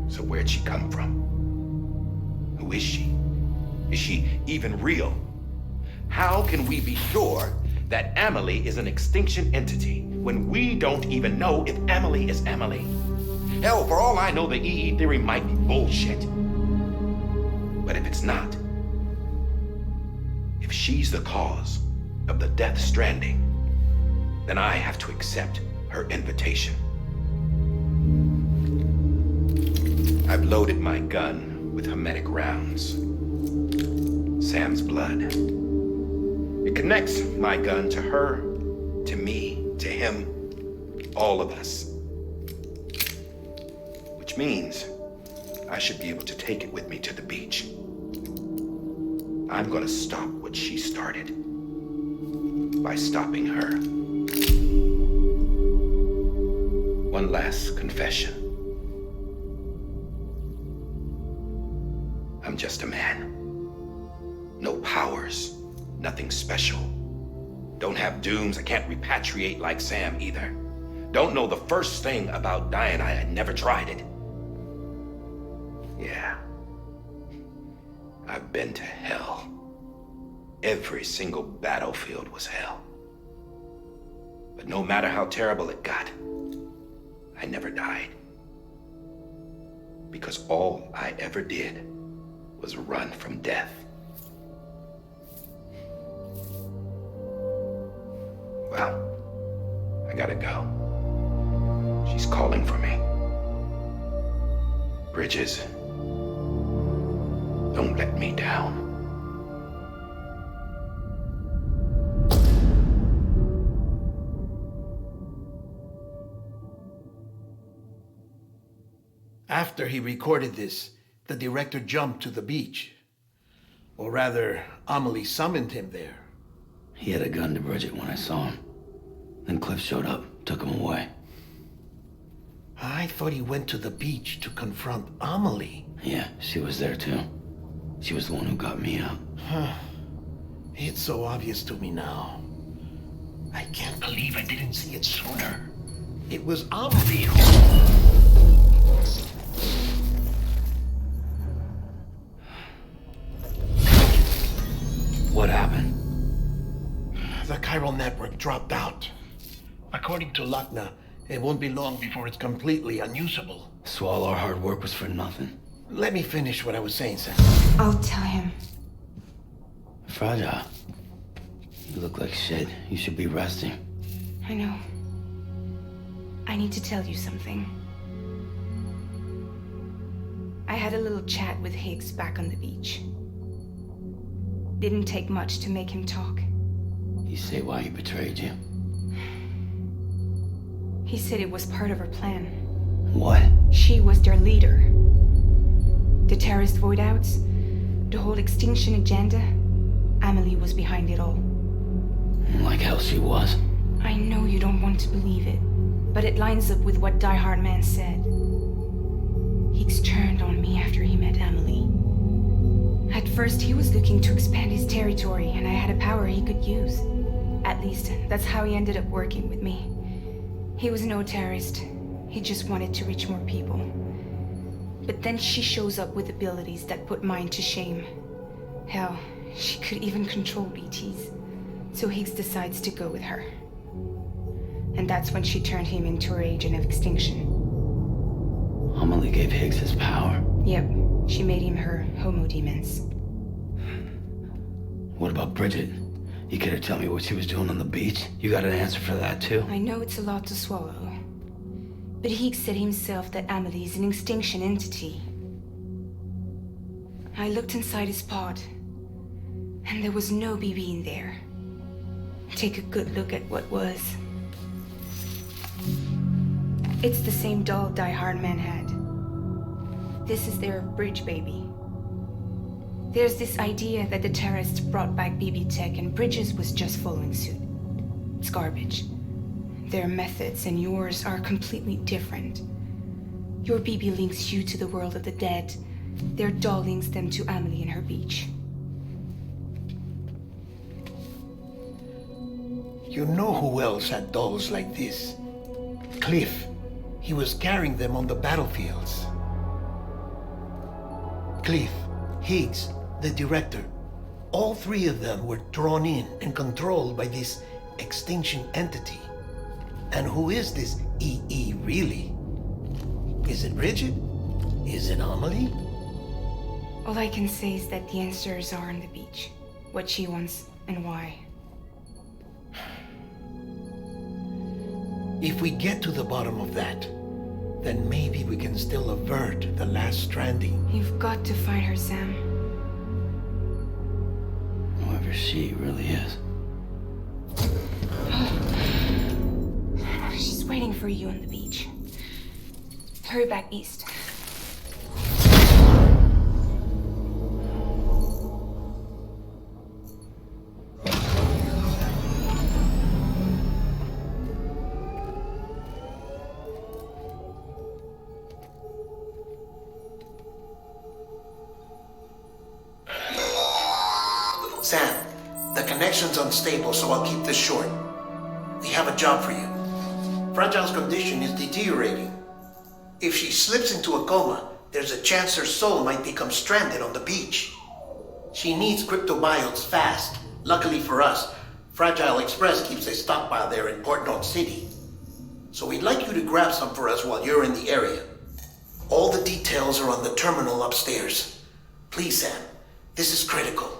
So where'd she come from? Who is she? Is she even real? How can we be sure that Emily is an extinction entity when we don't even know if Emily is Emily? Hell, for all I know, the EE theory might be bullshit. But if it's not, if she's the cause of the death stranding, then I have to accept her invitation. I've loaded my gun with hermetic rounds. Sam's blood. connects my gun to her, to me, to him, all of us. Which means I should be able to take it with me to the beach. I'm gonna stop what she started by stopping her. One last confession. I'm just a man. No powers, nothing special. Don't have dooms, I can't repatriate like Sam either. Don't know the first thing about dying, I had never tried it. Yeah. I've been to hell. Every single battlefield was hell. But no matter how terrible it got, I never died. Because all I ever did was run from death. Well, I gotta go. She's calling for me. Bridges, don't let me down. After he recorded this, the director jumped to the beach. Or rather, Amelie summoned him there. He had a gun to Bridget when I saw him. Then Cliff showed up, took him away. I thought he went to the beach to confront Amelie. Yeah, she was there too. She was the one who got me out. It's so obvious to me now. I can't believe I didn't see it sooner. It was Amelie who... What happened? The chiral network dropped out. According to Luckna, it won't be long before it's completely unusable. So all our hard work was for nothing? Let me finish what I was saying, Sam. I'll tell him. Fragile. You look like shit. You should be resting. I know. I need to tell you something. I had a little chat with Higgs back on the beach. Didn't take much to make him talk. You say why he betrayed you? He said it was part of her plan. What? She was their leader. The terrorist voidouts, the whole extinction agenda, Amelie was behind it all. Like hell she was. I know you don't want to believe it, but it lines up with what Die Hard Man said. Higgs turned on me after he met Amelie. At first, he was looking to expand his territory, and I had a power he could use. At least, that's how he ended up working with me. He was no terrorist. He just wanted to reach more people. But then she shows up with abilities that put mine to shame. Hell, she could even control BTs. So Higgs decides to go with her. And that's when she turned him into her agent of extinction. Amelie gave Higgs his power? Yep. She made him her Homo Demens. What about Bridget? You care to tell me what she was doing on the beach? You got an answer for that too? I know it's a lot to swallow. But Higgs said himself that Amelie is an extinction entity. I looked inside his pod, and there was no BB in there. Take a good look at what was. It's the same doll Die Hard Man had. This is their bridge baby. There's this idea that the terrorists brought back BB tech and Bridges was just following suit. It's garbage. Their methods and yours are completely different. Your BB links you to the world of the dead. Their doll links them to Amelie and her beach. You know who else had dolls like this? Cliff. He was carrying them on the battlefields. Cliff, Higgs, the director, all three of them were drawn in and controlled by this extinction entity. And who is this EE really? Is it Bridget? Is it Amelie? All I can say is that the answers are on the beach. What she wants and why. If we get to the bottom of that, then maybe we can still avert the last stranding. You've got to find her, Sam. Whoever she really is. for you on the beach. Hurry back east. Sam, the connection's unstable, so I'll keep this short. We have a job for you. Fragile's condition is deteriorating. If she slips into a coma, there's a chance her soul might become stranded on the beach. She needs cryptobiotes fast. Luckily for us, Fragile Express keeps a stockpile there in Port North City. So we'd like you to grab some for us while you're in the area. All the details are on the terminal upstairs. Please, Sam, this is critical.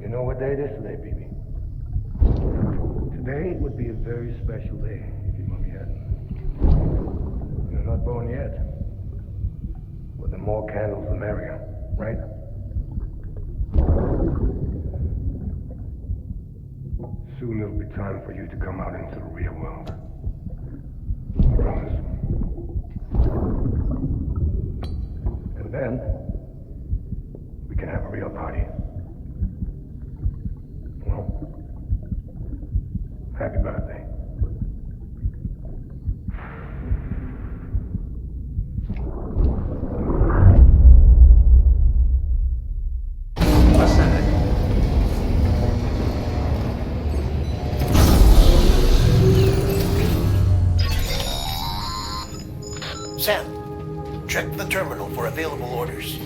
You know what day it is today, baby? Today would be a very special day if your mommy hadn't. You're not born yet. But the more candles, the merrier, right? Soon it'll be time for you to come out into the real world. I promise. And then, we can have a real party. Well, happy birthday. Sam, check the terminal for available orders.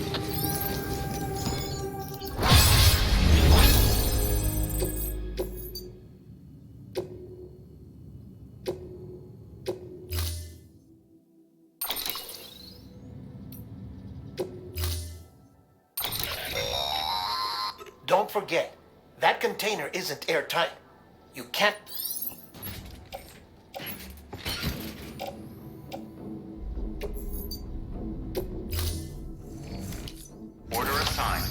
Don't forget, that container isn't airtight. You can't... Order assigned.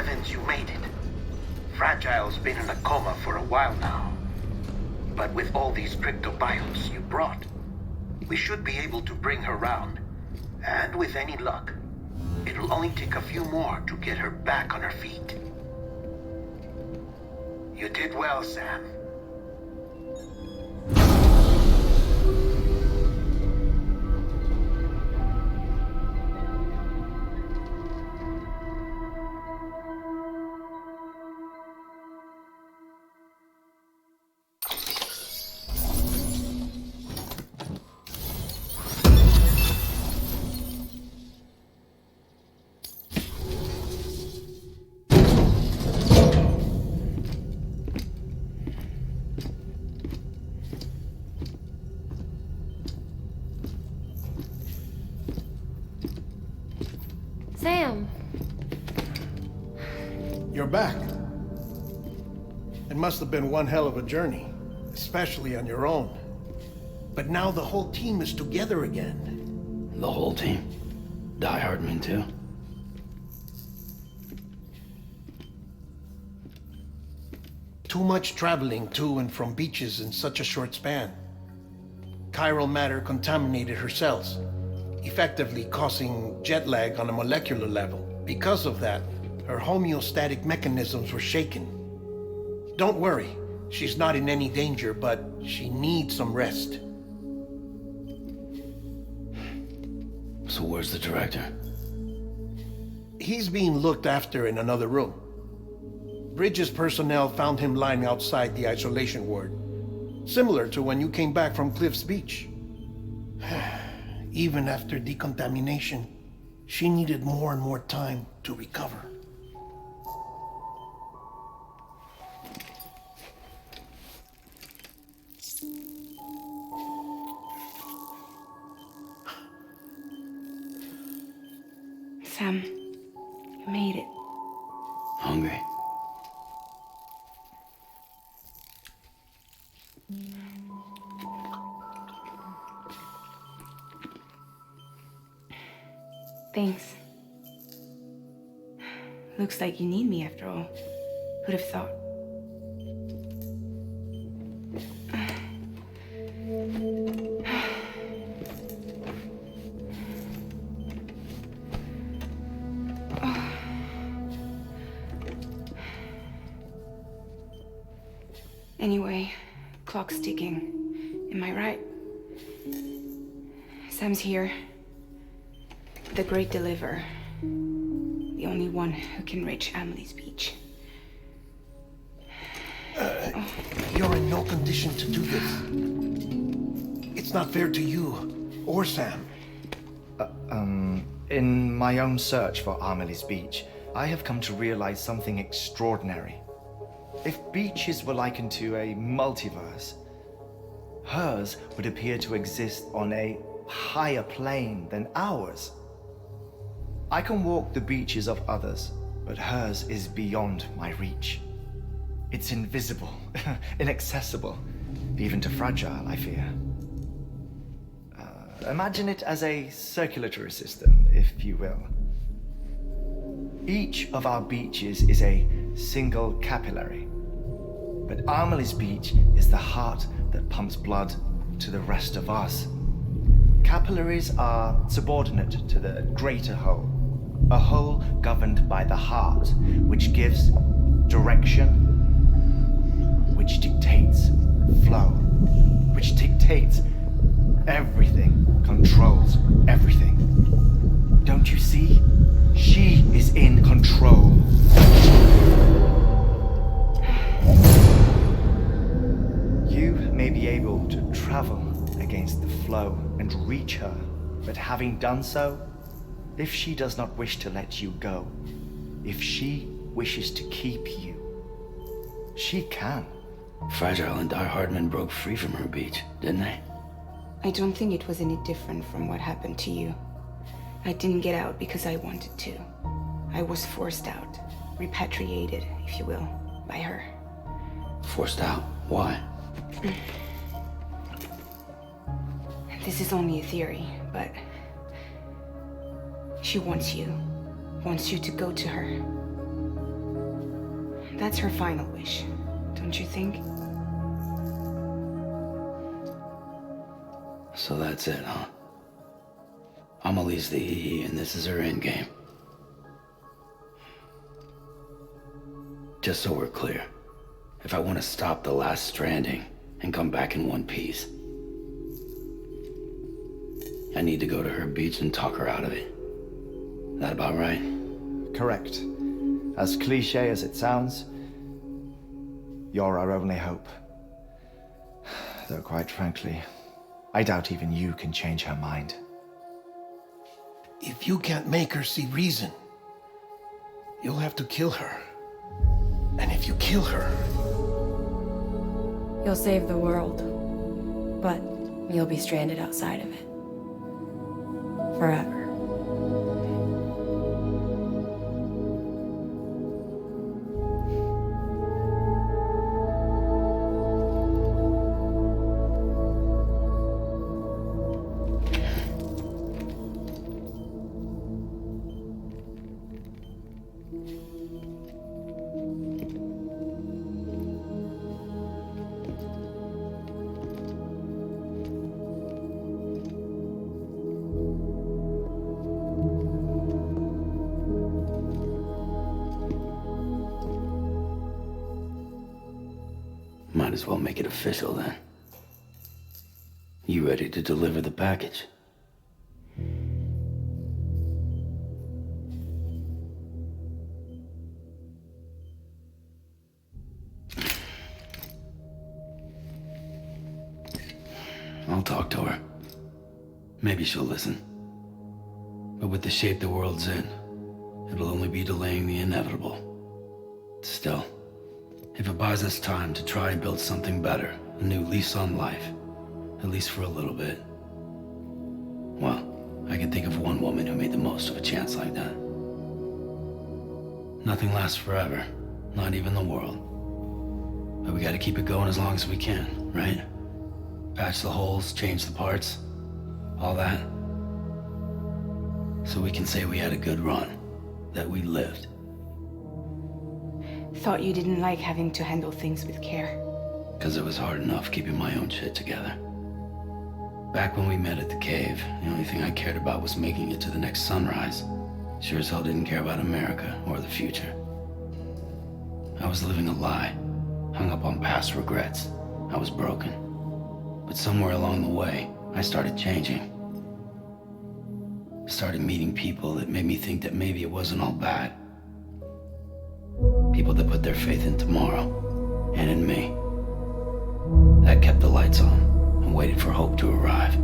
Evans, you made it. Fragile's been in a coma for a while now. But with all these cryptobiotes you brought, we should be able to bring her round. And with any luck, it'll only take a few more to get her back on her feet. You did well, Sam. Sam! You're back. It must have been one hell of a journey, especially on your own. But now the whole team is together again. The whole team? Die Hardman too? Too much traveling to and from beaches in such a short span. Chiral matter contaminated her cells, effectively causing jet lag on a molecular level. Because of that, her homeostatic mechanisms were shaken. Don't worry, she's not in any danger, but she needs some rest. So where's the director? He's being looked after in another room. Bridges personnel found him lying outside the isolation ward, similar to when you came back from Cliff's Beach. Even after decontamination, she needed more and more time to recover. Sam, you made it. Hungry? Thanks. Looks like you need me after all. Who'd have thought? Anyway, clock's ticking. Am I right? Sam's here. The Great Deliverer. The only one who can reach Amelie's Beach. You're in no condition to do this. It's not fair to you or Sam. In my own search for Amelie's Beach, I have come to realize something extraordinary. If beaches were likened to a multiverse, hers would appear to exist on a higher plane than ours. I can walk the beaches of others, but hers is beyond my reach. It's invisible, inaccessible, even to Fragile, I fear. Imagine it as a circulatory system, if you will. Each of our beaches is a single capillary, but Amelie's Beach is the heart that pumps blood to the rest of us. Capillaries are subordinate to the greater whole, a whole governed by the heart, which gives direction, which dictates flow, which dictates everything, controls everything. Don't you see? She is in control. You may be able to travel against the flow and reach her, but having done so, if she does not wish to let you go, if she wishes to keep you, she can. Fragile and Die Hardman broke free from her beach, didn't they? I don't think it was any different from what happened to you. I didn't get out because I wanted to. I was forced out, repatriated, if you will, by her. Forced out? Why? This is only a theory, but she wants you to go to her. That's her final wish, don't you think? So that's it, huh? Amelie's the EE, and this is her endgame. Just so we're clear, if I want to stop the last stranding and come back in one piece, I need to go to her beach and talk her out of it. That about right? Correct. As cliche as it sounds, you're our only hope. Though quite frankly, I doubt even you can change her mind. If you can't make her see reason, you'll have to kill her. And if you kill her... You'll save the world, but you'll be stranded outside of it. Forever. Might as well make it official then. You ready to deliver the package? I'll talk to her. Maybe she'll listen. But with the shape the world's in, it'll only be delaying the inevitable. Still, if it buys us time to try and build something better, a new lease on life, at least for a little bit, well, I can think of one woman who made the most of a chance like that. Nothing lasts forever, not even the world. But we gotta keep it going as long as we can, right? Patch the holes, change the parts, all that. So we can say we had a good run, that we lived. Thought you didn't like having to handle things with care. Because it was hard enough keeping my own shit together. Back when we met at the cave, the only thing I cared about was making it to the next sunrise. Sure as hell didn't care about America or the future. I was living a lie, hung up on past regrets. I was broken. But somewhere along the way, I started changing. Started meeting people that made me think that maybe it wasn't all bad. People that put their faith in tomorrow, and in me. That kept the lights on, and waited for hope to arrive.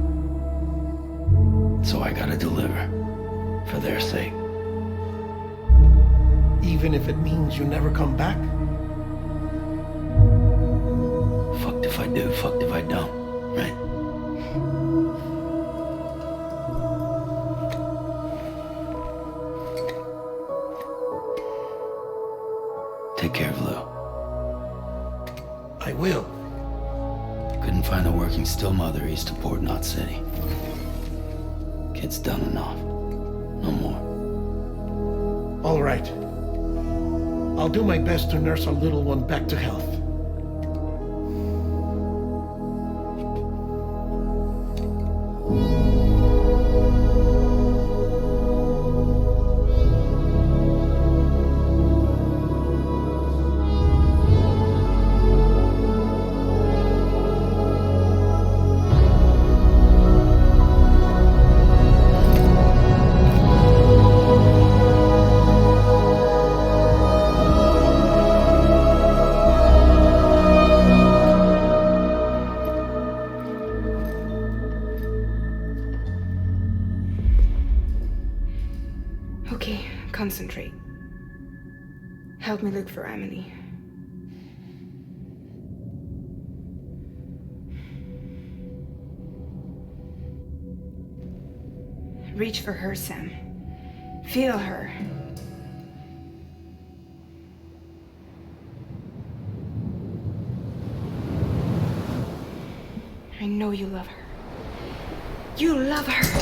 So I gotta deliver, for their sake. Even if it means you never come back? Fucked if I do, fucked if I don't, right? Take care of Lou. I will. Couldn't find a working still mother east of Port Knot City. Kid's done enough. No more. All right. I'll do my best to nurse our little one back to health. Okay, concentrate. Help me look for Emily. Reach for her, Sam. Feel her. I know you love her. You love her!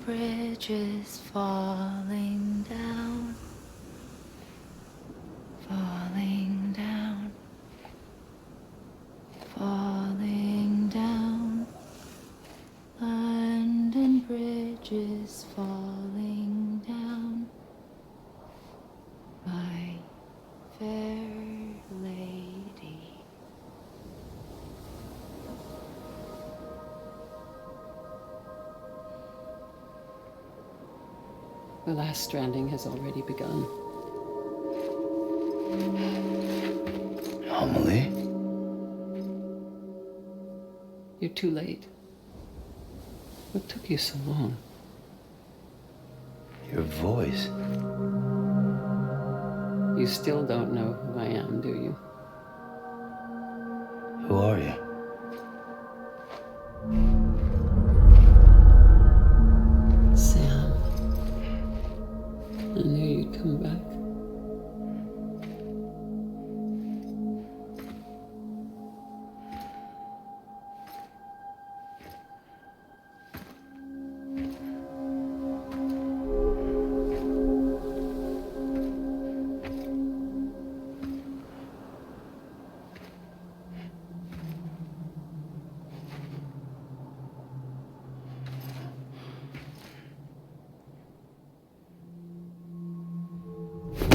bridges falling down, falling down, falling down. London Bridge is falling down, my fair lady. The last stranding has already begun. Amelie? You're too late. What took you so long? Your voice. You still don't know who I am, do you? Who are you? Sam. I knew you'd come back.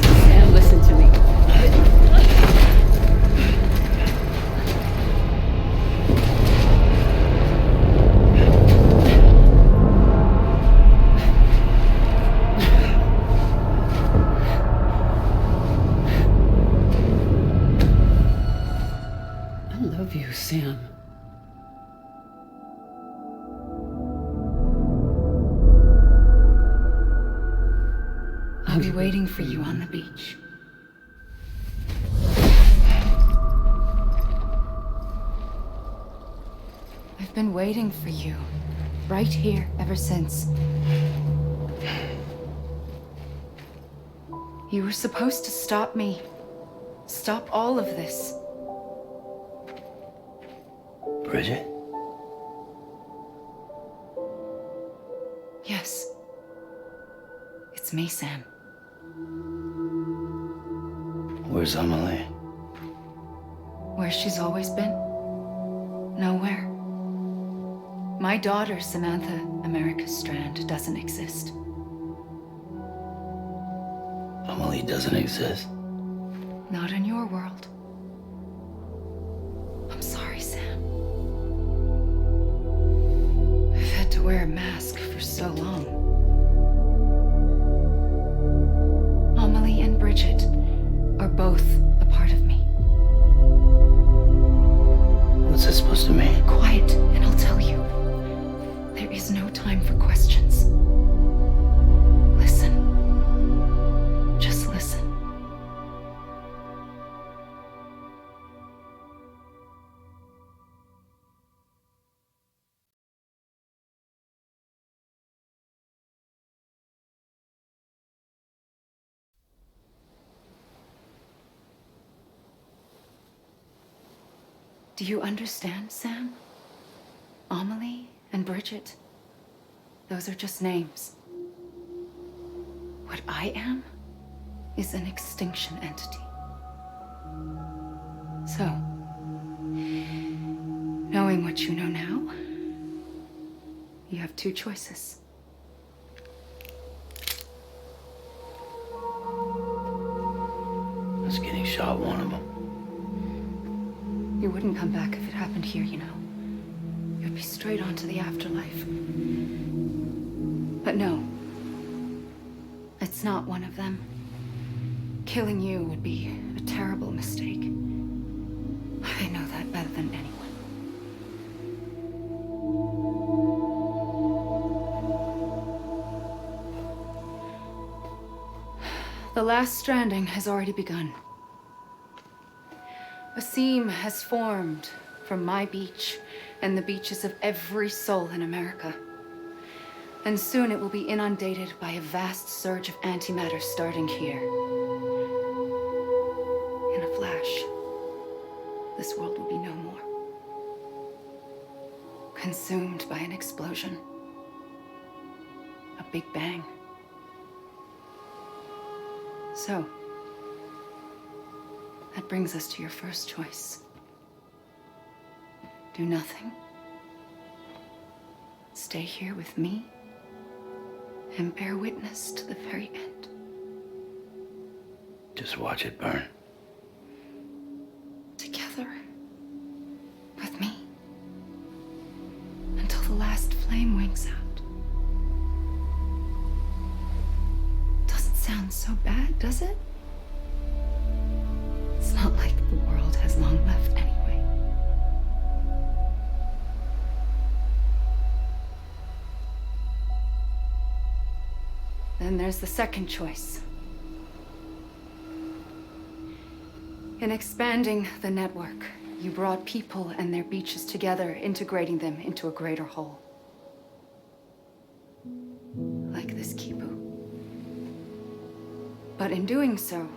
Sam, listen to me. I love you, Sam. I'll be waiting for you on the beach. I've been waiting for you, right here, ever since. You were supposed to stop me. Stop all of this. Bridget? Yes. It's me, Sam. Where's Amelie? Where she's always been? Nowhere. My daughter, Samantha America Strand, doesn't exist. Amelie doesn't exist. Not in your world. I'm sorry, Sam. I've had to wear a mask for so long. Amelie and Bridget are both a part of me. What's that supposed to mean? Quiet, and I'll tell you. There is no time for questions. Listen. Just listen. Do you understand, Sam? Amelie and Bridget, those are just names. What I am is an extinction entity. So, knowing what you know now, you have two choices. Us getting shot, one of them. You wouldn't come back if it happened here, you know. You'd be straight on to the afterlife. But no. It's not one of them. Killing you would be a terrible mistake. I know that better than anyone. The last stranding has already begun. A seam has formed from my beach and the beaches of every soul in America. And soon it will be inundated by a vast surge of antimatter starting here. In a flash, this world will be no more. Consumed by an explosion. Big Bang. So, that brings us to your first choice. Do nothing. Stay here with me and bear witness to the very end. Just watch it burn. Together with me until the last flame winks out. Doesn't sound so bad, does it? It's not like the world has long left anyway. Then there's the second choice. In expanding the network, you brought people and their beaches together, integrating them into a greater whole. Like this Kibu. But in doing so,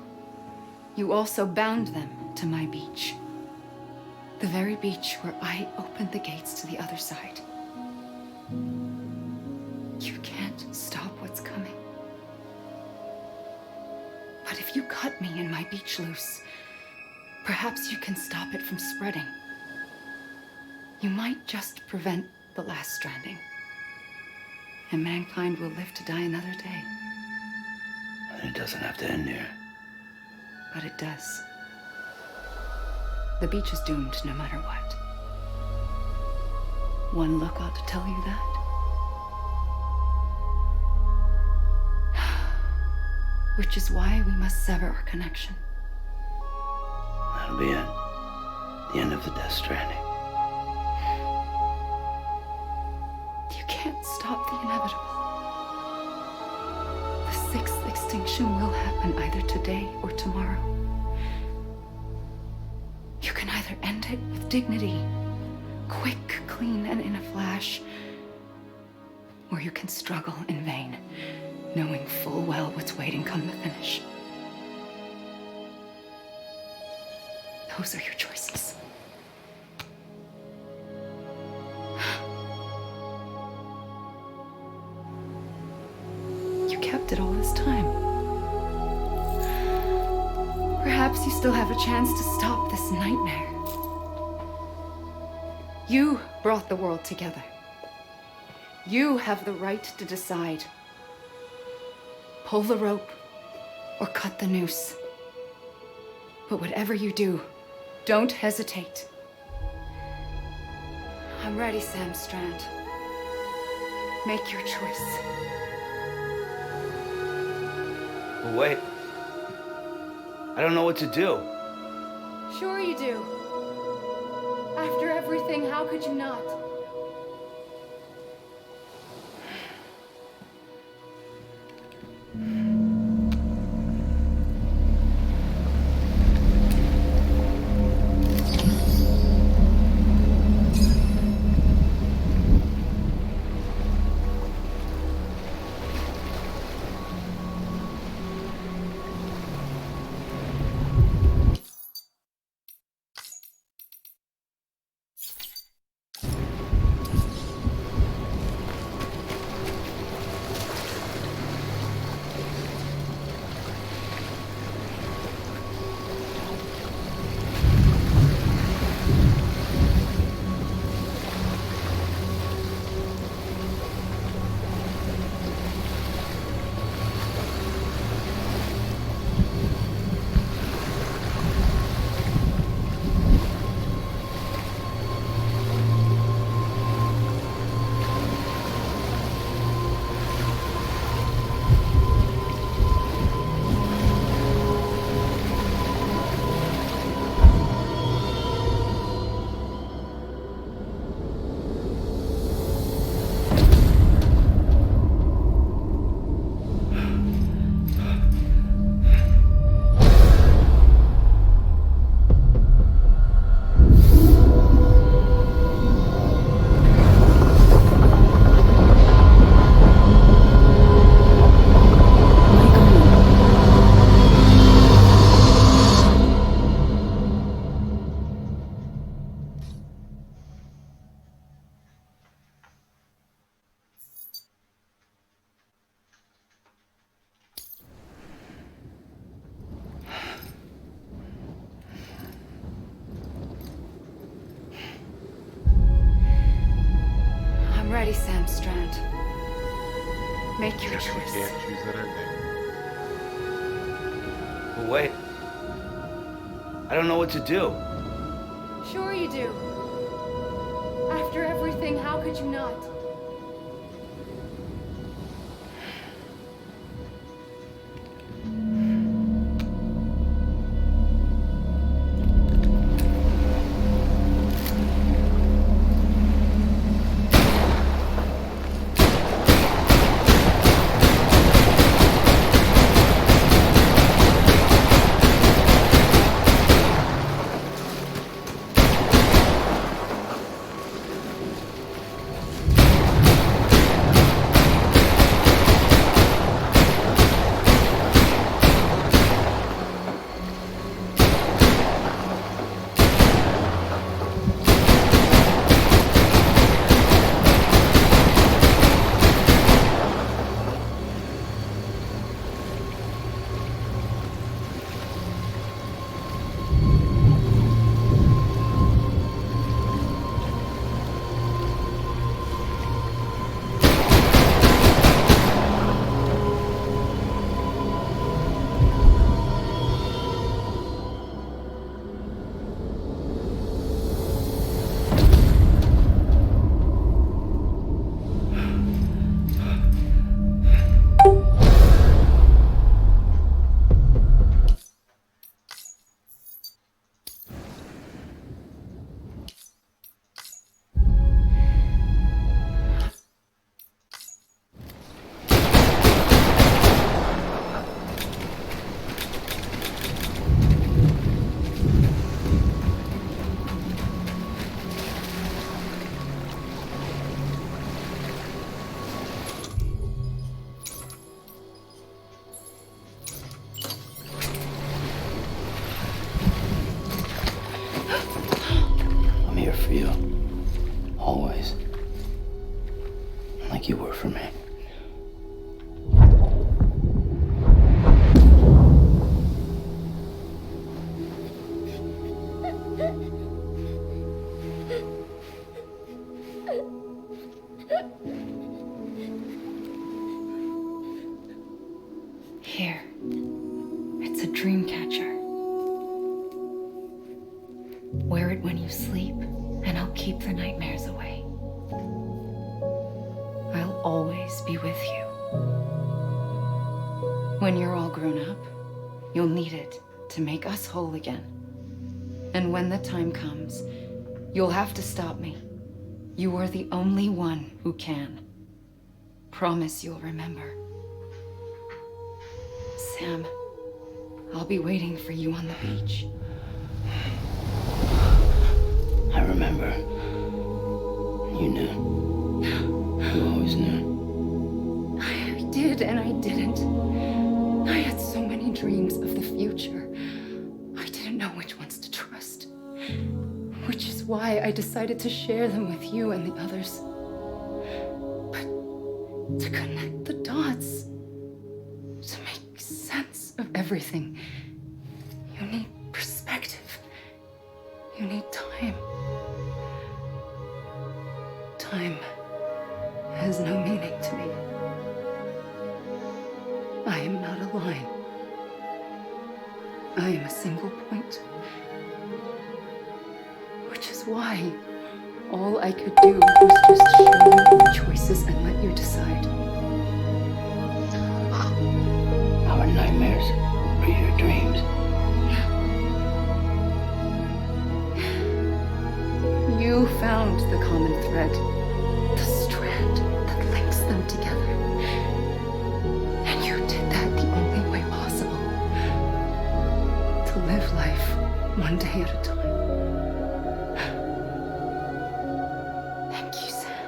you also bound them to my beach. The very beach where I opened the gates to the other side. You can't stop what's coming. But if you cut me and my beach loose, perhaps you can stop it from spreading. You might just prevent the last stranding. And mankind will live to die another day. It doesn't have to end here. But it does. The beach is doomed no matter what. One look ought to tell you that. Which is why we must sever our connection. That'll be it. The end of the Death Stranding. You can't stop the inevitable. The sixth extinction will happen either today or tomorrow. You can either end it with dignity, quick, clean, and in a flash, or you can struggle in vain, knowing full well what's waiting come the finish. Those are your choices. You kept it all this time. Perhaps you still have a chance to stop this nightmare. You brought the world together. You have the right to decide. Pull the rope or cut the noose. But whatever you do, don't hesitate. I'm ready, Sam Strand. Make your choice. But wait. I don't know what to do. Sure you do. After everything, how could you not? on, Strand. Make your Guess we choice. can't choose that ending. But wait. I don't know what to do. Sure you do. After everything, how could you not? I'm here for you. Always. Like you were for me. Here. It's a dream catcher. Wear it when you sleep, and I'll keep the nightmares away. I'll always be with you. When you're all grown up, you'll need it to make us whole again. And when the time comes, you'll have to stop me. You are the only one who can. Promise you'll remember. Sam, I'll be waiting for you on the beach. I remember. You knew. You always knew. I did and I didn't. I had so many dreams of the future. I didn't know which ones to trust. Which is why I decided to share them with you and the others. But to connect the dots, to make sense of everything, you need perspective. You need time. Time has no meaning to me. I am not a line. I am a single point. Which is why all I could do was just show you the choices and let you decide. Our nightmares are your dreams. You found the common thread, the strand that links them together. And you did that the only way possible. To live life one day at a time. Thank you, Sam.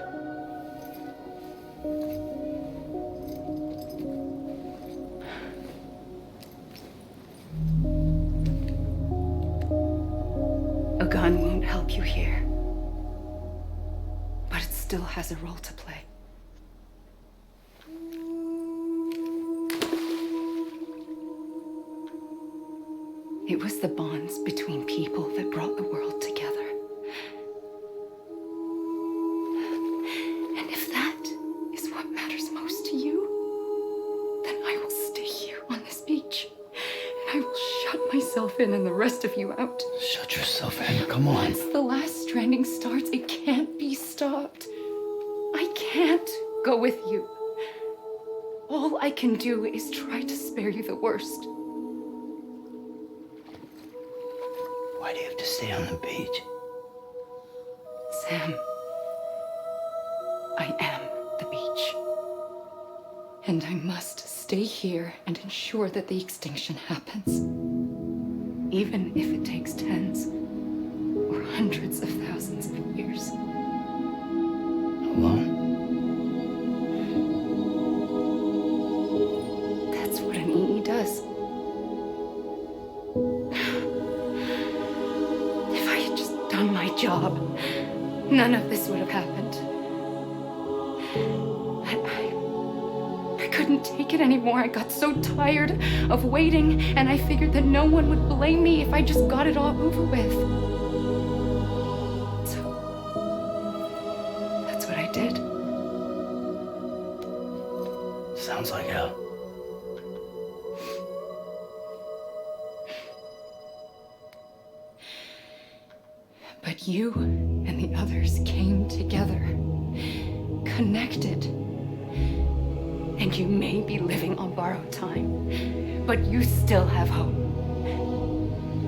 A gun won't help you here. But it still has a role to play. It was the bonds between people that brought the world together. And if that yourself in and the rest of you out. Shut yourself in. Come on. Once the last stranding starts, it can't be stopped. I can't go with you. All I can do is try to spare you the worst. Why do you have to stay on the beach? Sam, I am the beach. And I must stay here and ensure that the extinction happens. Even if it takes tens or hundreds of thousands of years. Alone? That's what an EE does. If I had just done my job, none of this would have happened. I couldn't take it anymore. I got so tired of waiting, and I figured that no one would blame me if I just got it all over with. So, that's what I did. Sounds like hell. But you and the others came together, connected. And you may be living on borrowed time, but you still have hope.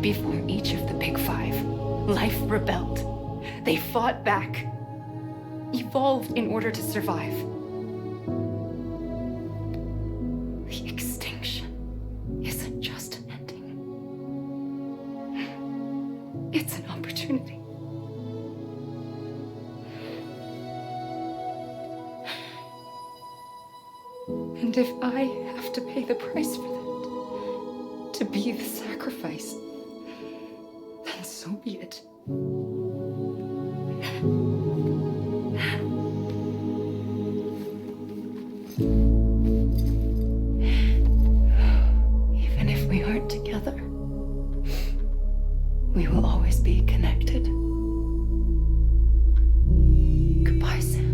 Before each of the Big Five, life rebelled. They fought back, evolved in order to survive. The extinction isn't just an ending. It's an opportunity. And if I have to pay the price for that, to be the sacrifice, then so be it. Even if we aren't together, we will always be connected. Goodbye, Sam.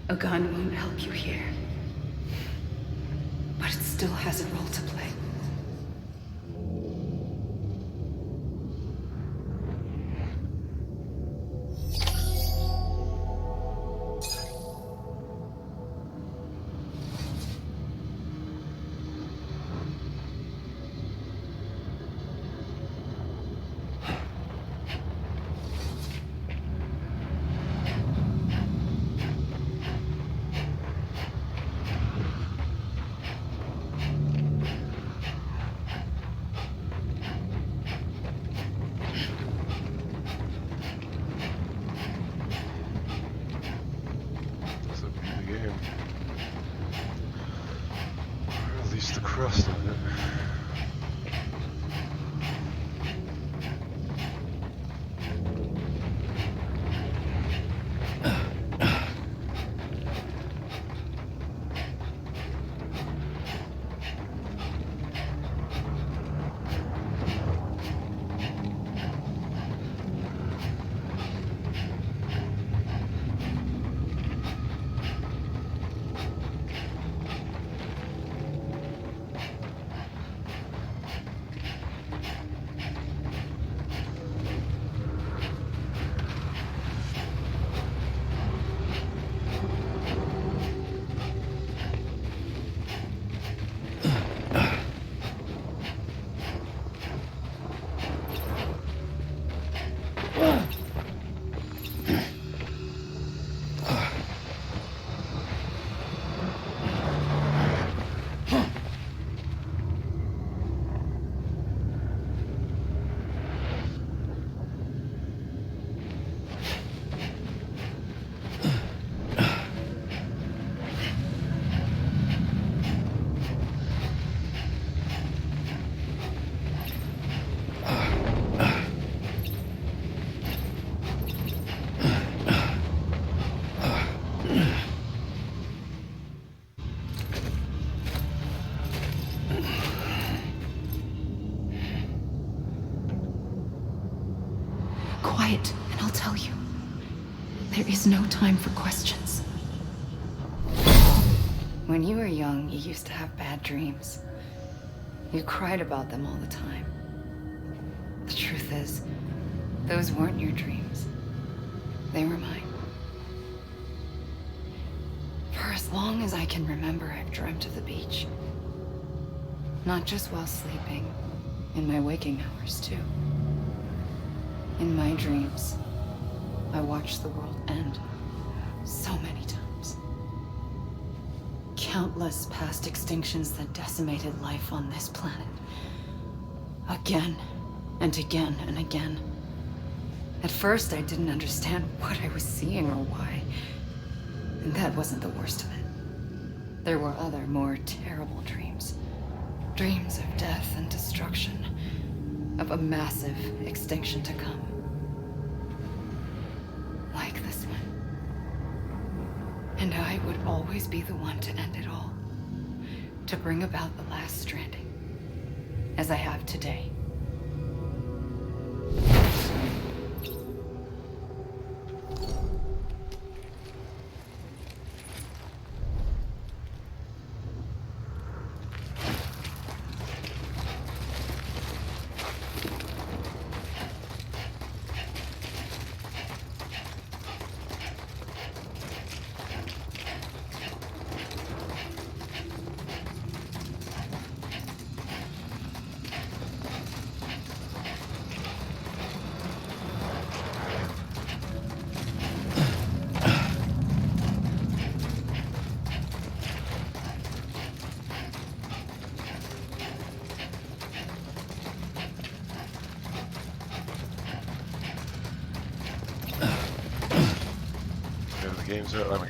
A gun won't help you here, but it still has a role to play. quiet, and I'll tell you. There is no time for questions. When you were young, you used to have bad dreams. You cried about them all the time. The truth is, those weren't your dreams. They were mine. For as long as I can remember, I've dreamt of the beach. Not just while sleeping, in my waking hours too. In my dreams, I watched the world end so many times. Countless past extinctions that decimated life on this planet. Again and again and again. At first, I didn't understand what I was seeing or why. And that wasn't the worst of it. There were other, more terrible dreams. Dreams of death and destruction. Of a massive extinction to come. Like this one. And I would always be the one to end it all. To bring about the last stranding. As I have today.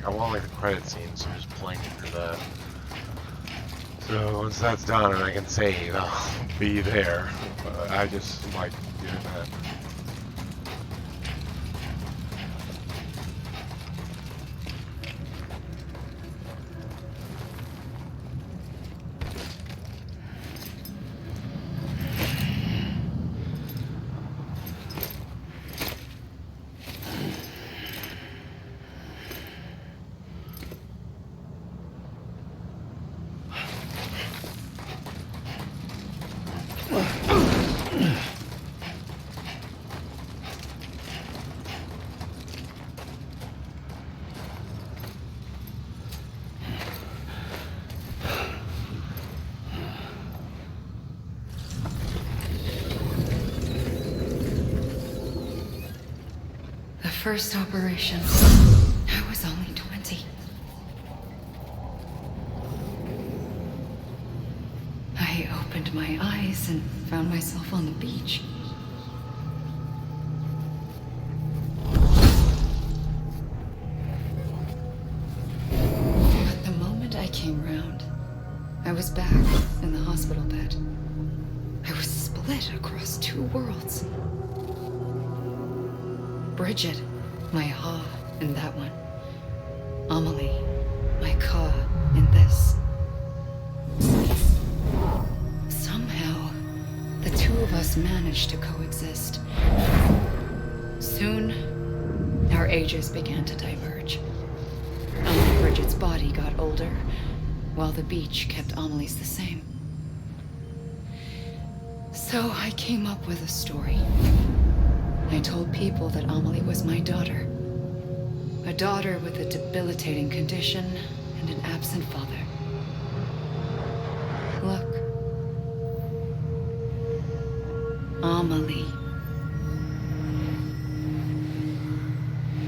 I want like the credit scene, so I'm just playing through that. So once that's done and I can save, I'll be there. I just like doing that. First operation, I was only 20. I opened my eyes and found myself on the beach. But the moment I came round, I was back in the hospital bed. I was split across two worlds. Bridget, my Ha in that one. Amelie, my Ka in this. Somehow, the two of us managed to coexist. Soon, our ages began to diverge. Bridget's body got older, while the beach kept Amelie's the same. So I came up with a story. I told people that Amelie was my daughter. A daughter with a debilitating condition and an absent father. Look. Amelie.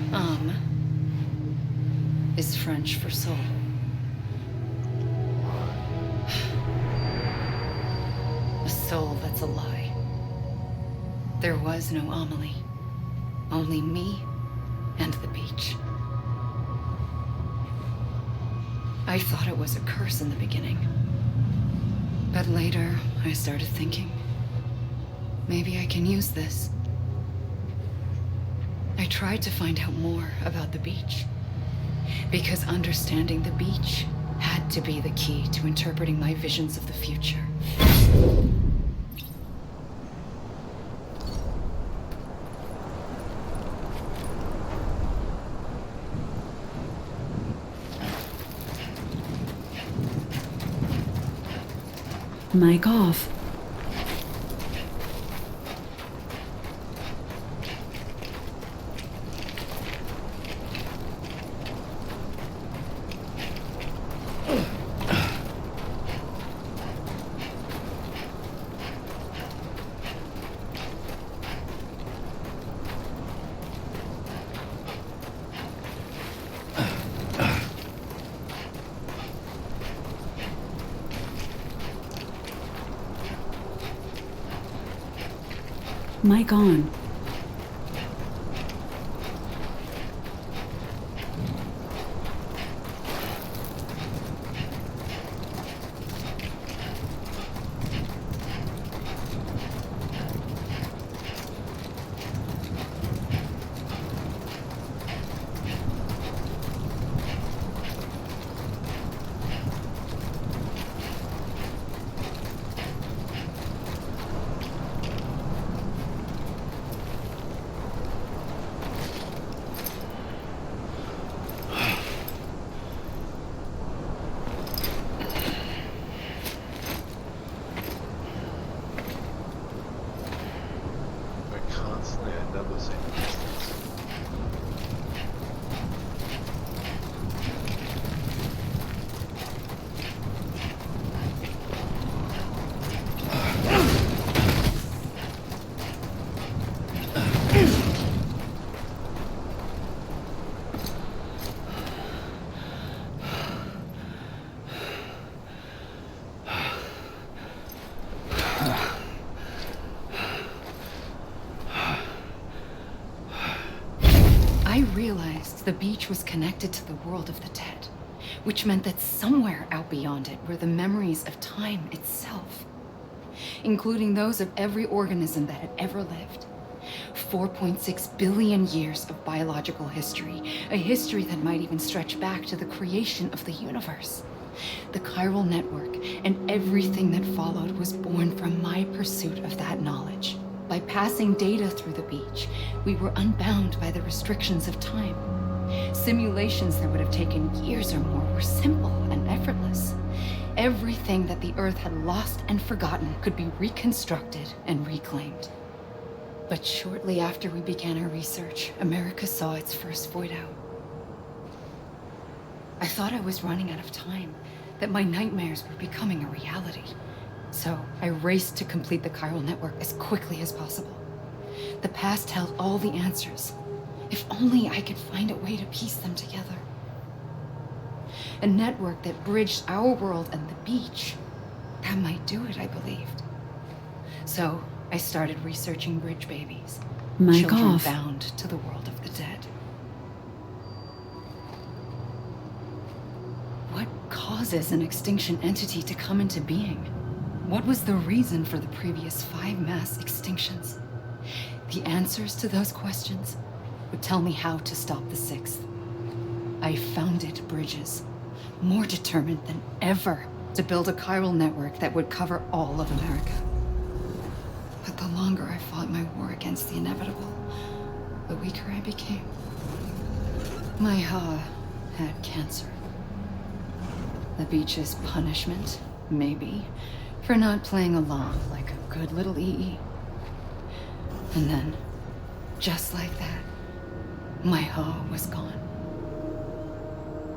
Âme is French for soul. A soul that's a lie. There was no Amelie. Only me and the beach. I thought it was a curse in the beginning. But later, I started thinking, maybe I can use this. I tried to find out more about the beach. Because understanding the beach had to be the key to interpreting my visions of the future. Mic off. Mic on. I realized the beach was connected to the world of the dead, which meant that somewhere out beyond it were the memories of time itself, including those of every organism that had ever lived. 4.6 billion years of biological history, a history that might even stretch back to the creation of the universe. The chiral network and everything that followed was born from my pursuit of that knowledge. By passing data through the beach, we were unbound by the restrictions of time. Simulations that would have taken years or more were simple and effortless. Everything that the Earth had lost and forgotten could be reconstructed and reclaimed. But shortly after we began our research, America saw its first void out. I thought I was running out of time, that my nightmares were becoming a reality. So I raced to complete the chiral network as quickly as possible. The past held all the answers. If only I could find a way to piece them together. A network that bridged our world and the beach. That might do it, I believed. So I started researching bridge babies. Mic children off. bound to the world of the dead. What causes an extinction entity to come into being? What was the reason for the previous 5 mass extinctions? The answers to those questions would tell me how to stop the 6th. I founded bridges, more determined than ever to build a chiral network that would cover all of America. But the longer I fought my war against the inevitable, the weaker I became. My Ha had cancer. The beach's punishment, maybe, for not playing along like a good little EE. And then, just like that, my Ha was gone.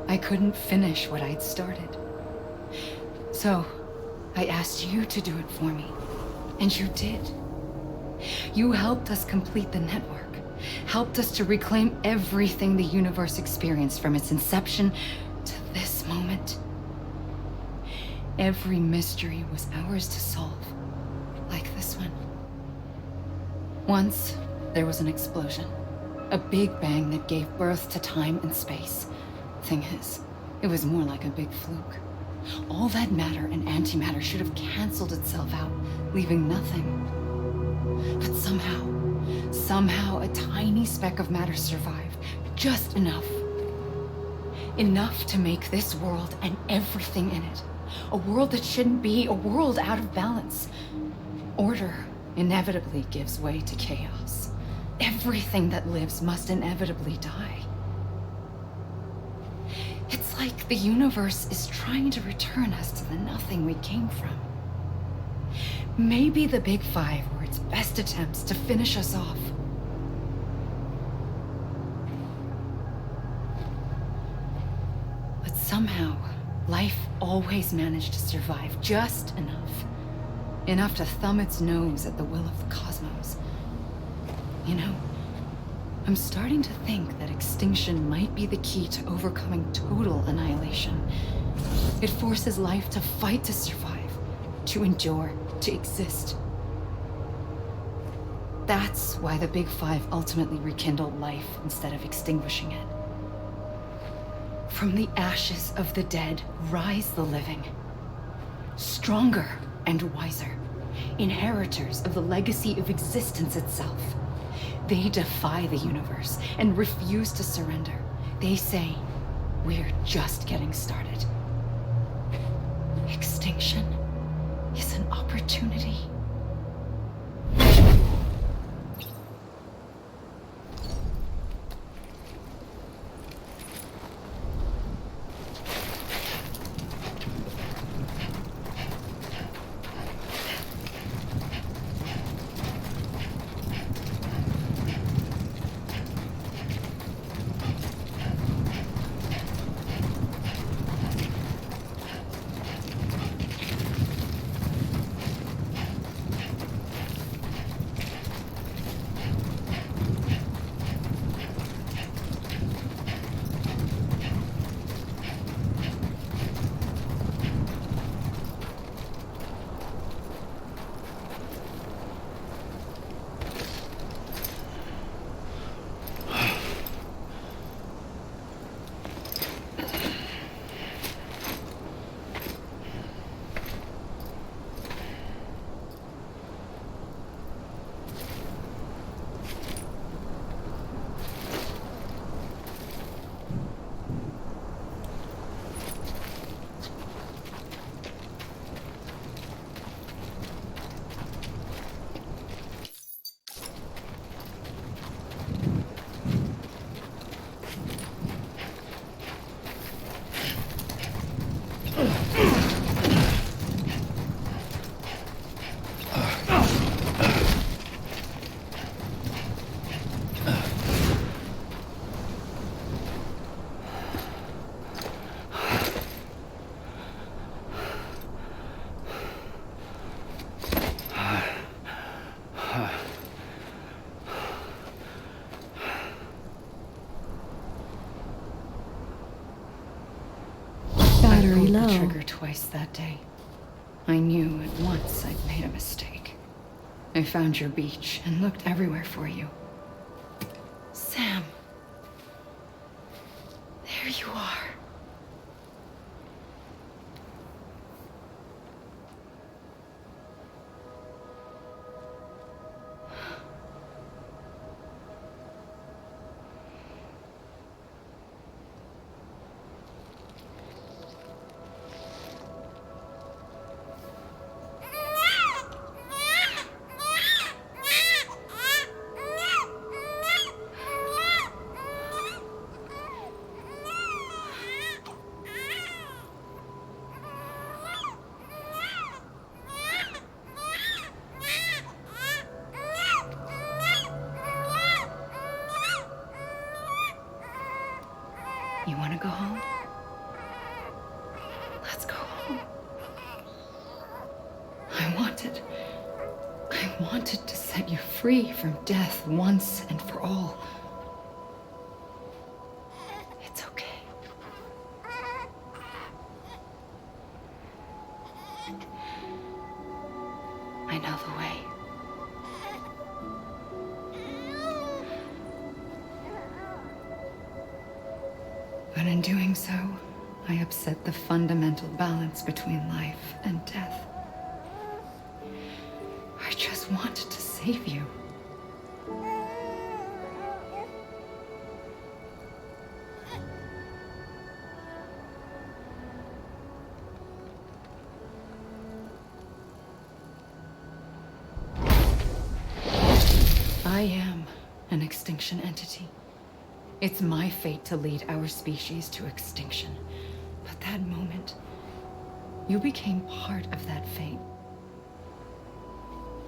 I couldn't finish what I'd started. So, I asked you to do it for me, and you did. You helped us complete the network, helped us to reclaim everything the universe experienced from its inception to this moment. Every mystery was ours to solve, like this one. Once, there was an explosion. A big bang that gave birth to time and space. Thing is, it was more like a big fluke. All that matter and antimatter should have canceled itself out, leaving nothing. But somehow a tiny speck of matter survived. Just enough. Enough to make this world and everything in it. A world that shouldn't be, a world out of balance. Order inevitably gives way to chaos. Everything that lives must inevitably die. It's like the universe is trying to return us to the nothing we came from. Maybe the Big Five were its best attempts to finish us off. But somehow, life always managed to survive just enough. Enough to thumb its nose at the will of the cosmos. You know, I'm starting to think that extinction might be the key to overcoming total annihilation. It forces life to fight to survive, to endure, to exist. That's why the Big Five ultimately rekindled life instead of extinguishing it. From the ashes of the dead rise the living. Stronger and wiser. Inheritors of the legacy of existence itself. They defy the universe and refuse to surrender. They say, we're just getting started. Extinction is an opportunity. Battery I pulled low. the trigger twice that day. I knew at once I'd made a mistake. I found your beach and looked everywhere for you. Sam. There you are. You want to go home? Let's go home. I wanted to set you free from death once and for all. It's okay. I know the way. But in doing so, I upset the fundamental balance between life and death. I just wanted to save you. I am an extinction entity. It's my fate to lead our species to extinction. But that moment, you became part of that fate.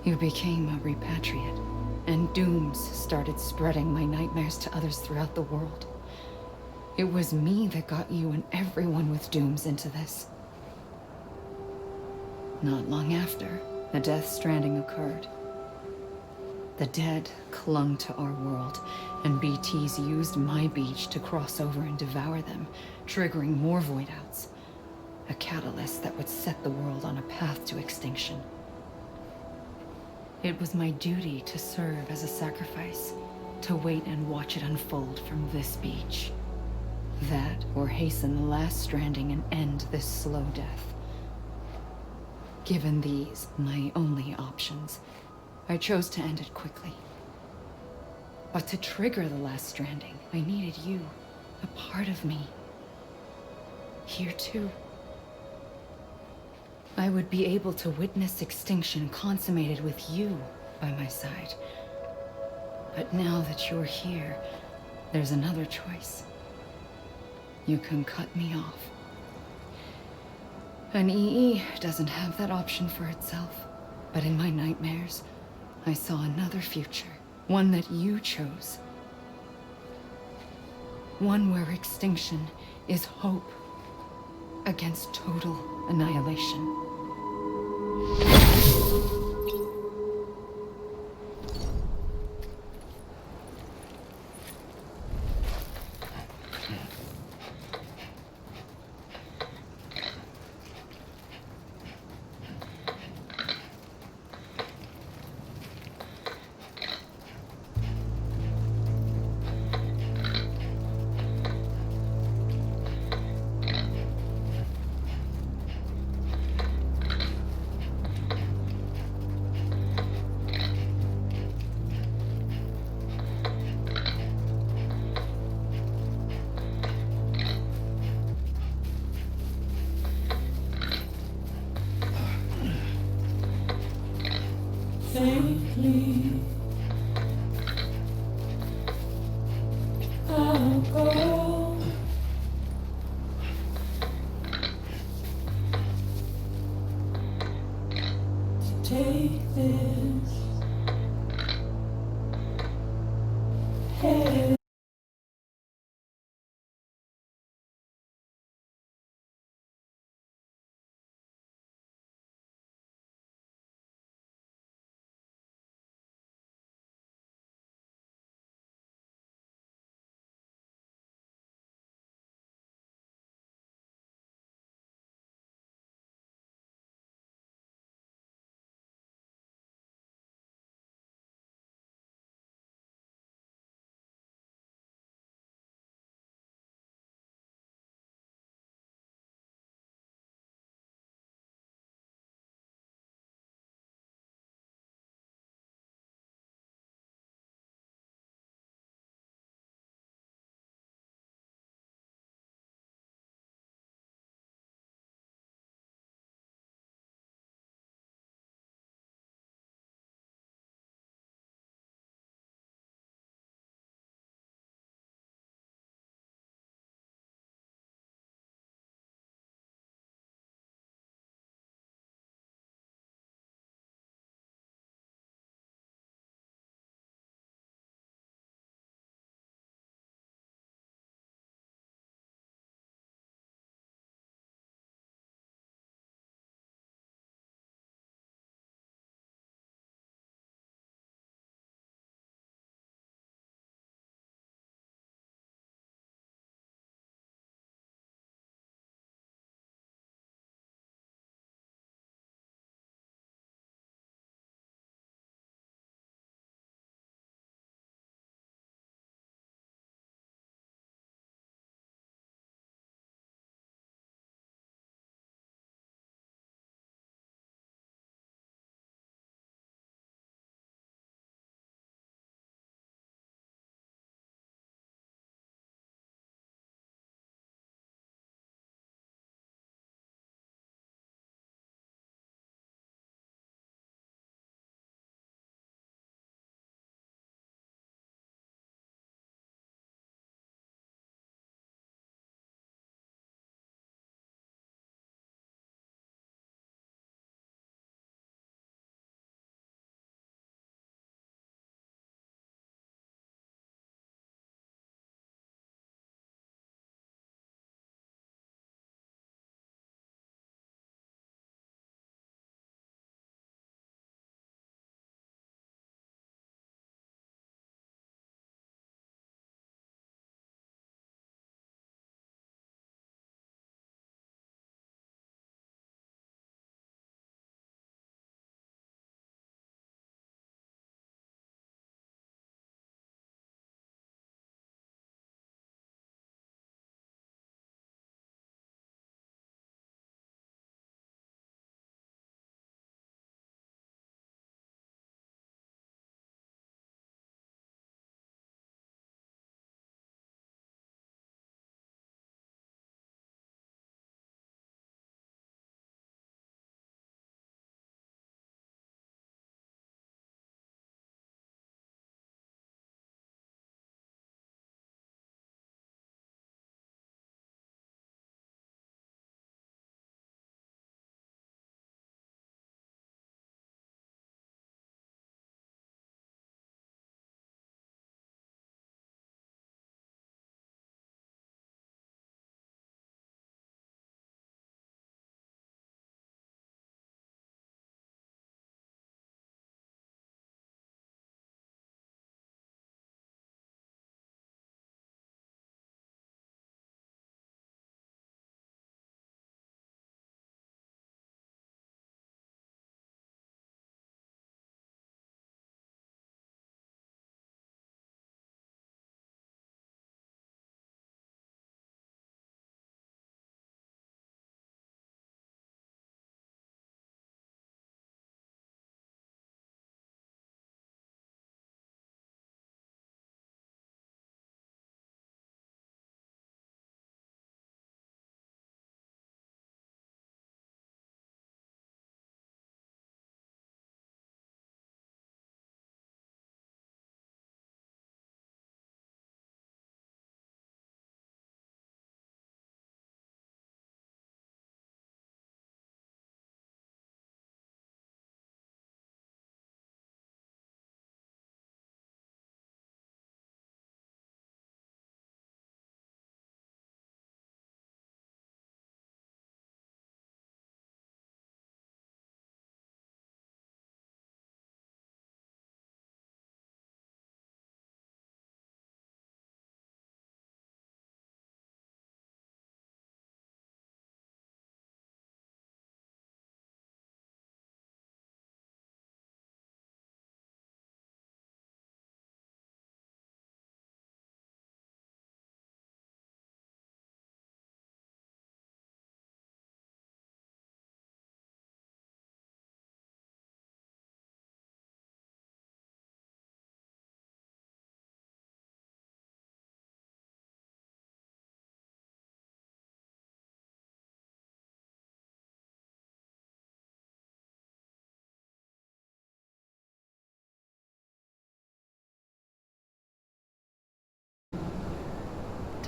You became a repatriate, and dooms started spreading my nightmares to others throughout the world. It was me that got you and everyone with dooms into this. Not long after, the Death Stranding occurred. The dead clung to our world, and BTs used my beach to cross over and devour them, triggering more void outs. A catalyst that would set the world on a path to extinction. It was my duty to serve as a sacrifice, to wait and watch it unfold from this beach. That, or hasten the last stranding and end this slow death. Given these, my only options, I chose to end it quickly. But to trigger the last stranding, I needed you, a part of me. Here too. I would be able to witness extinction consummated with you by my side. But now that you're here, there's another choice. You can cut me off. An EE doesn't have that option for itself. But in my nightmares, I saw another future. One that you chose. One where extinction is hope against total annihilation. Faintly, I'll go. To take this head.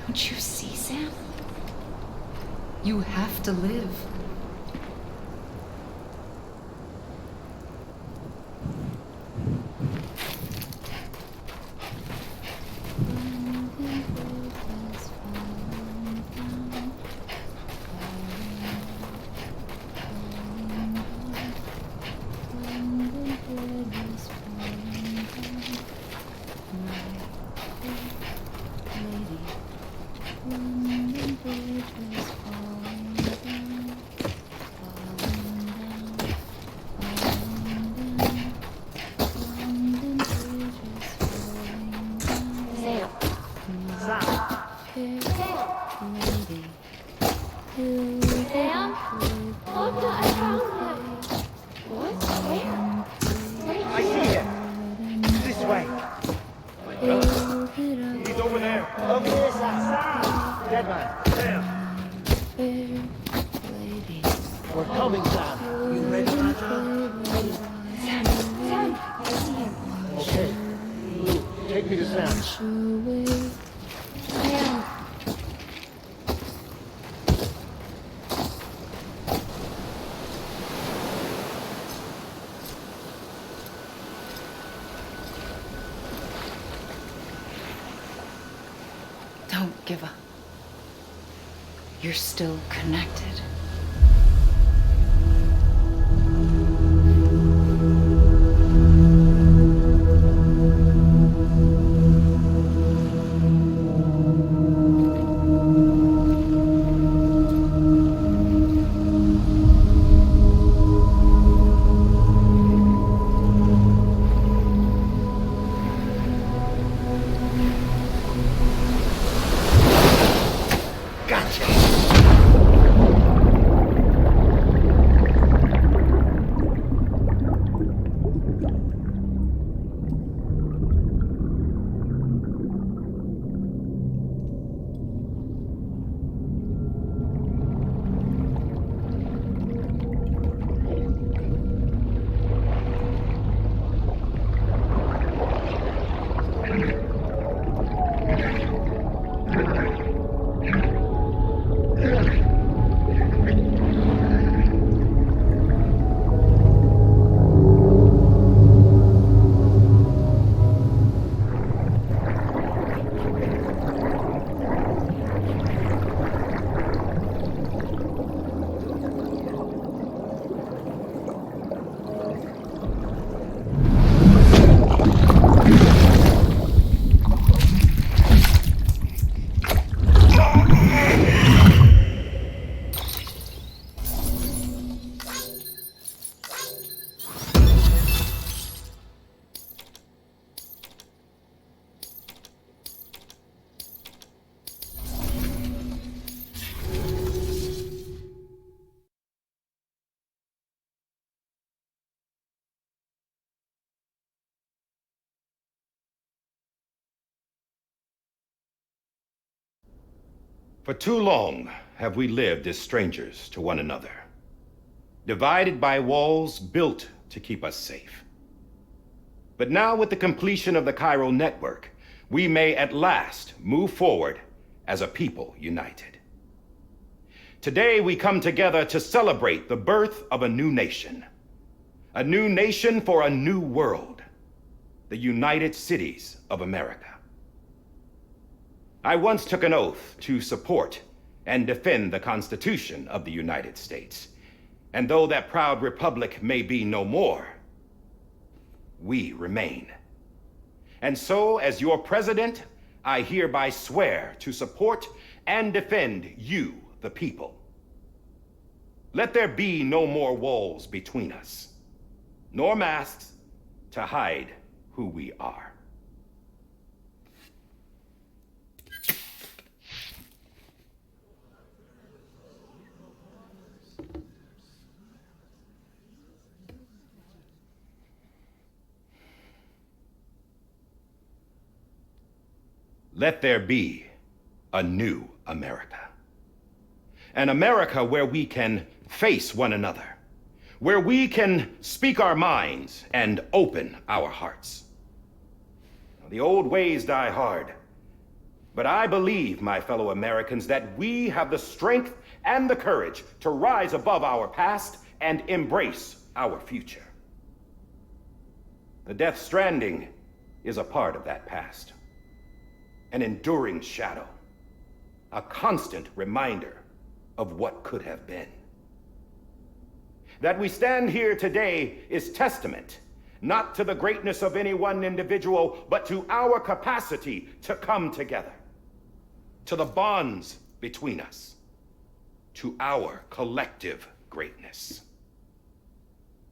Don't you see, Sam? You have to live. I see him. This way. He's over there. Over here, Sam. Dead man. We're coming, Sam. You ready, Sam? Sam, I see him. Okay. Lou, take me to Sam. Sam. Don't give up. You're still connected. For too long have we lived as strangers to one another, divided by walls built to keep us safe. But now, with the completion of the chiral network, we may at last move forward as a people united. Today we come together to celebrate the birth of a new nation for a new world, the United Cities of America. I once took an oath to support and defend the Constitution of the United States. And though that proud republic may be no more, we remain. And so, as your president, I hereby swear to support and defend you, the people. Let there be no more walls between us, nor masks to hide who we are. Let there be a new America. An America where we can face one another, where we can speak our minds and open our hearts. The old ways die hard, But I believe, my fellow Americans, that we have the strength and the courage to rise above our past and embrace our future. The Death Stranding is a part of that past. An enduring shadow. A constant reminder of what could have been. That we stand here today is testament, not to the greatness of any one individual, but to our capacity to come together. To the bonds between us. To our collective greatness.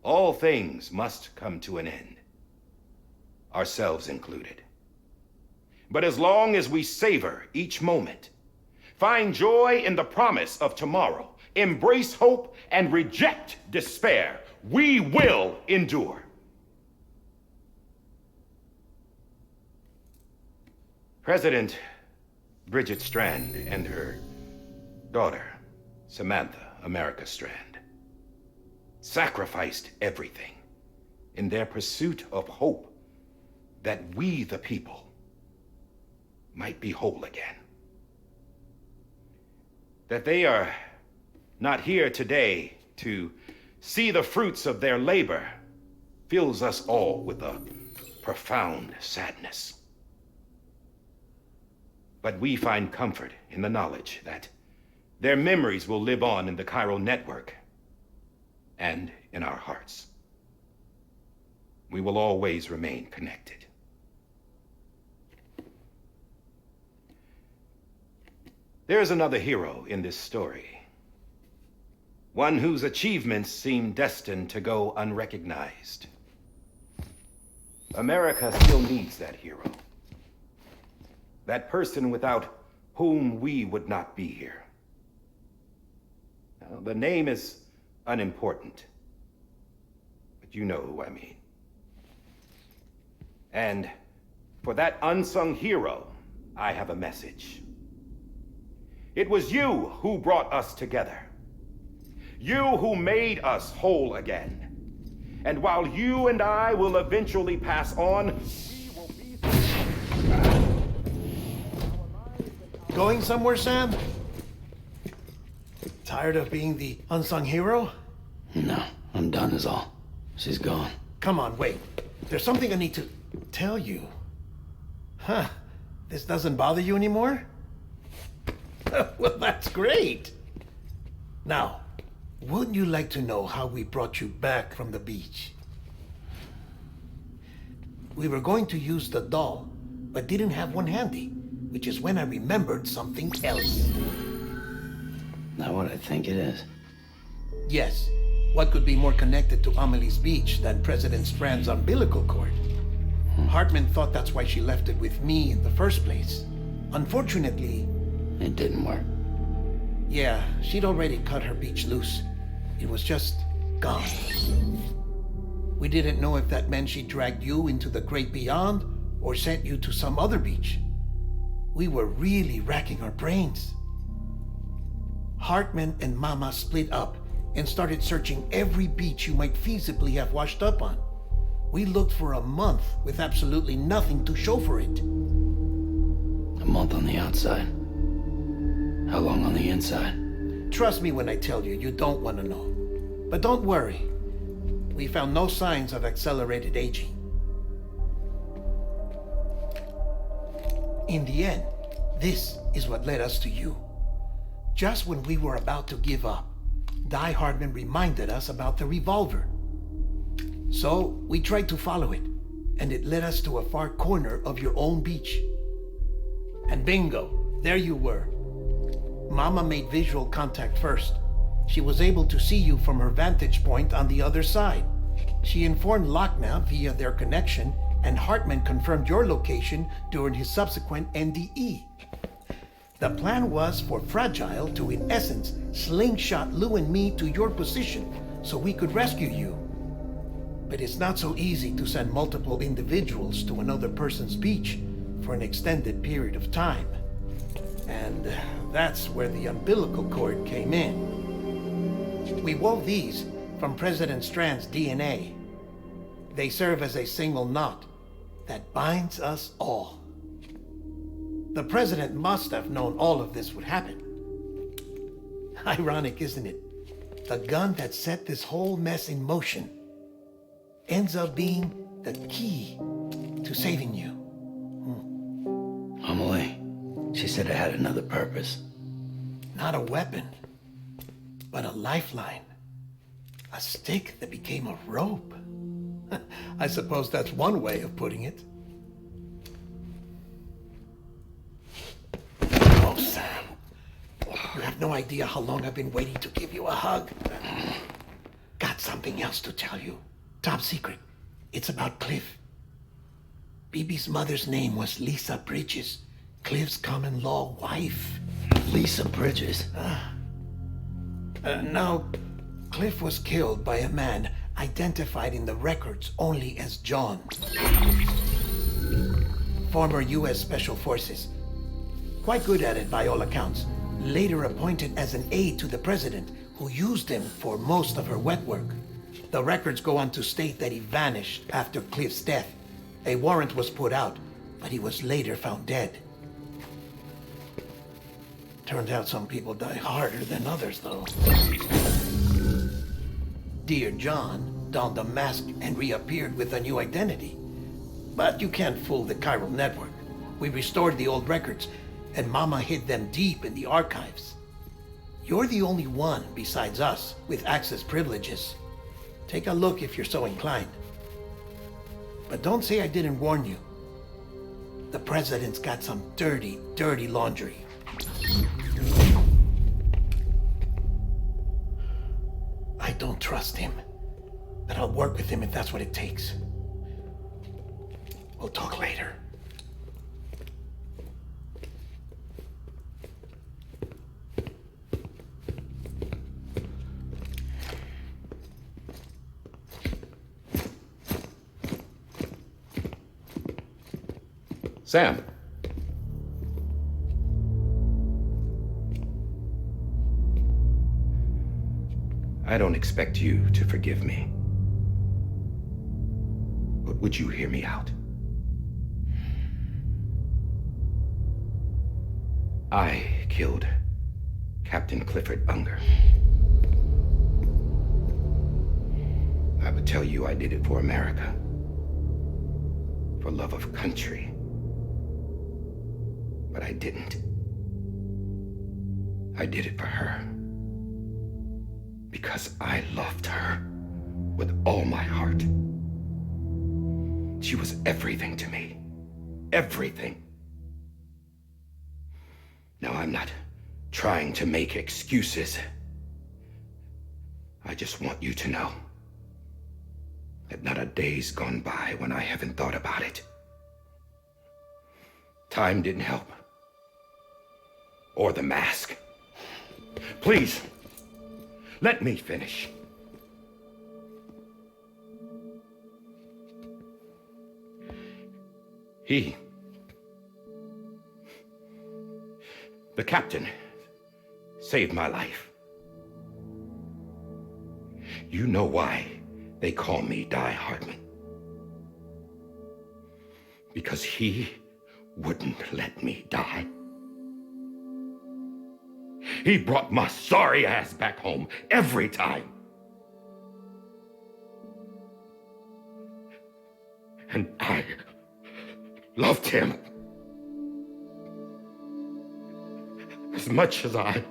All things must come to an end. Ourselves included. But as long as we savor each moment, find joy in the promise of tomorrow, embrace hope, and reject despair, we will endure. President Bridget Strand and her daughter, Samantha America Strand, sacrificed everything in their pursuit of hope that we, the people, might be whole again. That they are not here today to see the fruits of their labor fills us all with a profound sadness. But we find comfort in the knowledge that their memories will live on in the chiral network and in our hearts. We will always remain connected. There's another hero in this story. One whose achievements seem destined to go unrecognized. America still needs that hero. That person without whom we would not be here. Now, the name is unimportant, but you know who I mean. And for that unsung hero, I have a message. It was you who brought us together. You who made us whole again. And while you and I will eventually pass on, Going somewhere, Sam? Tired of being the unsung hero? No, I'm done is all. She's gone. Come on, wait. There's something I need to tell you. Huh. This doesn't bother you anymore? Well, that's great. Now, wouldn't you like to know how we brought you back from the beach? We were going to use the doll, but didn't have one handy, which is when I remembered something else. Not what I think it is. Yes. What could be more connected to Amelie's beach than President Strand's umbilical cord? Hartman thought that's why she left it with me in the first place. Unfortunately... It didn't work. Yeah, she'd already cut her beach loose. It was just gone. We didn't know if that meant she dragged you into the great beyond or sent you to some other beach. We were really racking our brains. Hartman and Mama split up and started searching every beach you might feasibly have washed up on. We looked for a month with absolutely nothing to show for it. A month on the outside. How long on the inside? Trust me when I tell you, you don't want to know. But don't worry. We found no signs of accelerated aging. In the end, this is what led us to you. Just when we were about to give up, Die Hardman reminded us about the revolver. So we tried to follow it, and it led us to a far corner of your own beach. And bingo, there you were. Mama made visual contact first. She was able to see you from her vantage point on the other side. She informed Lochna via their connection, and Hartman confirmed your location during his subsequent NDE. The plan was for Fragile to, in essence, slingshot Lou and me to your position so we could rescue you. But it's not so easy to send multiple individuals to another person's beach for an extended period of time. And that's where the umbilical cord came in. We wove these from President Strand's DNA. They serve as a single knot that binds us all. The president must have known all of this would happen. Ironic, isn't it? The gun that set this whole mess in motion ends up being the key to saving you. Amelie, she said it had another purpose. Not a weapon, but a lifeline. A stick that became a rope. I suppose that's one way of putting it. Oh, Sam. You have no idea how long I've been waiting to give you a hug. Got something else to tell you. Top secret. It's about Cliff. Bibi's mother's name was Lisa Bridges, Cliff's common-law wife. Lisa Bridges? Now, Cliff was killed by a man identified in the records only as John. Former U.S. Special Forces. Quite good at it by all accounts. Later appointed as an aide to the president, who used him for most of her wet work. The records go on to state that he vanished after Cliff's death. A warrant was put out, but he was later found dead. Turns out some people die harder than others, though. Dear John donned a mask and reappeared with a new identity. But you can't fool the chiral network. We restored the old records, and Mama hid them deep in the archives. You're the only one besides us with access privileges. Take a look if you're so inclined. But don't say I didn't warn you. The president's got some dirty, dirty laundry. I don't trust him, but I'll work with him if that's what it takes. We'll talk later. Sam. I don't expect you to forgive me. But would you hear me out? I killed Captain Clifford Unger. I would tell you I did it for America. For love of country. But I didn't. I did it for her. Because I loved her with all my heart. She was everything to me. Everything. Now, I'm not trying to make excuses. I just want you to know that not a day's gone by when I haven't thought about it. Time didn't help. Or the mask. Please, let me finish. The captain, saved my life. You know why they call me Die Hardman. Because he wouldn't let me die. He brought my sorry ass back home every time. And I loved him as much as I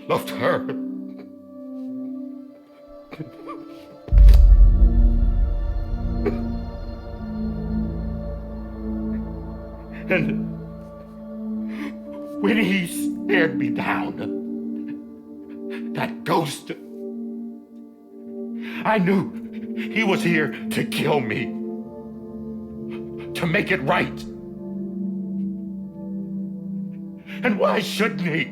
loved her. And when he stared me down, that ghost, I knew he was here to kill me, to make it right. And why shouldn't he?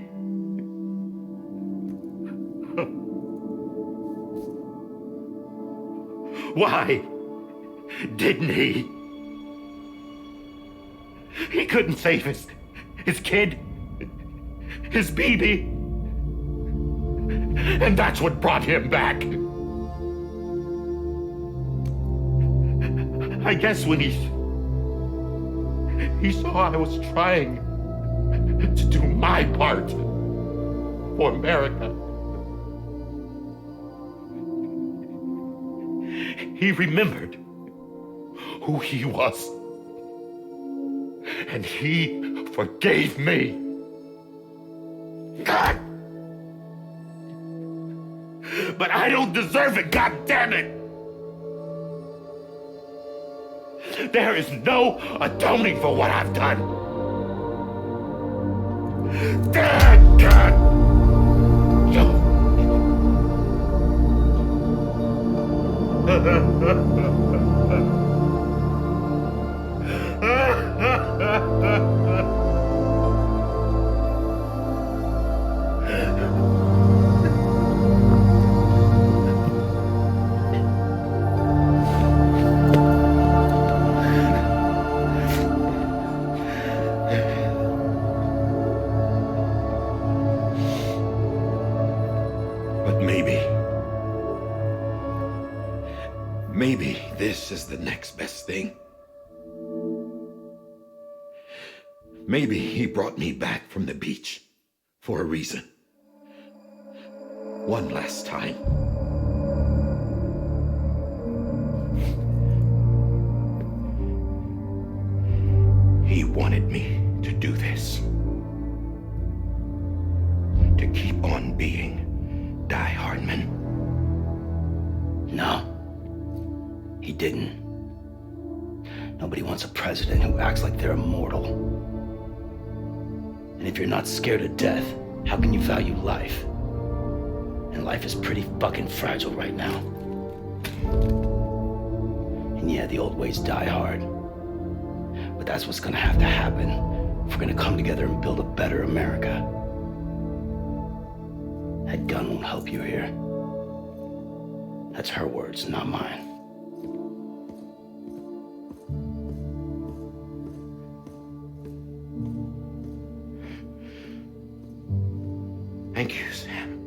Why didn't he? He couldn't save his kid, his baby. And that's what brought him back. I guess when he saw I was trying to do my part for America. He remembered who he was. And he forgave me. God! But I don't deserve it, God damn it! There is no atoning for what I've done. Damn God! Maybe this is the next best thing. Maybe he brought me back from the beach for a reason. One last time. He wanted me to do this. To keep on being Die Hardman. No. He didn't. Nobody wants a president who acts like they're immortal. And if you're not scared of death, how can you value life? And life is pretty fucking fragile right now. And yeah, the old ways die hard. But that's what's gonna have to happen if we're gonna come together and build a better America. That gun won't help you here. That's her words, not mine. Thank you, Sam.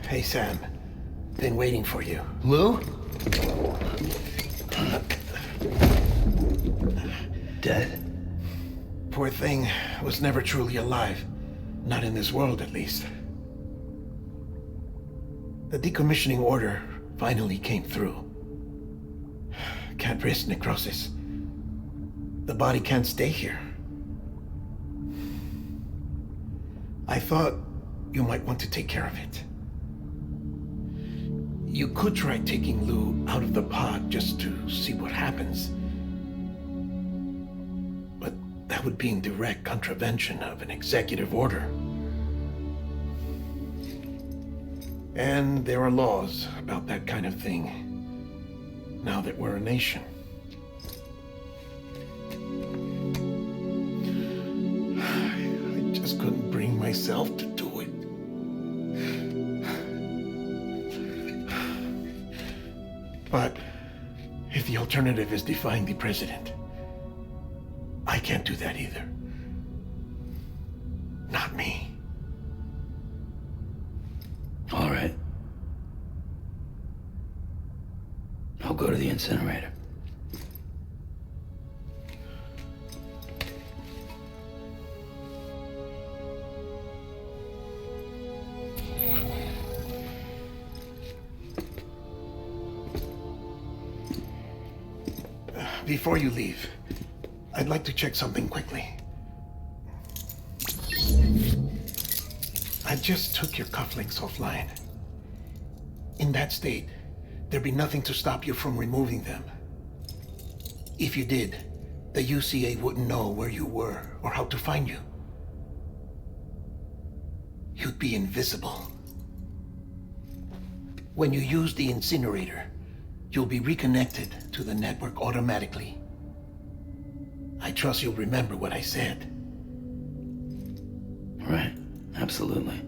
Hey, Sam. Been waiting for you. Lou? Dead. Poor thing was never truly alive. Not in this world, at least. The decommissioning order finally came through. Can't risk necrosis. The body can't stay here. I thought you might want to take care of it. You could try taking Lou out of the pod just to see what happens. But that would be in direct contravention of an executive order. And there are laws about that kind of thing, now that we're a nation. I just couldn't bring myself to do it. But if the alternative is defying the president, I can't do that either. Not me. All right. I'll go to the incinerator. Before you leave, I'd like to check something quickly. I just took your cufflinks offline. In that state, there'd be nothing to stop you from removing them. If you did, the UCA wouldn't know where you were or how to find you. You'd be invisible. When you use the incinerator, you'll be reconnected to the network automatically. I trust you'll remember what I said. Right, absolutely.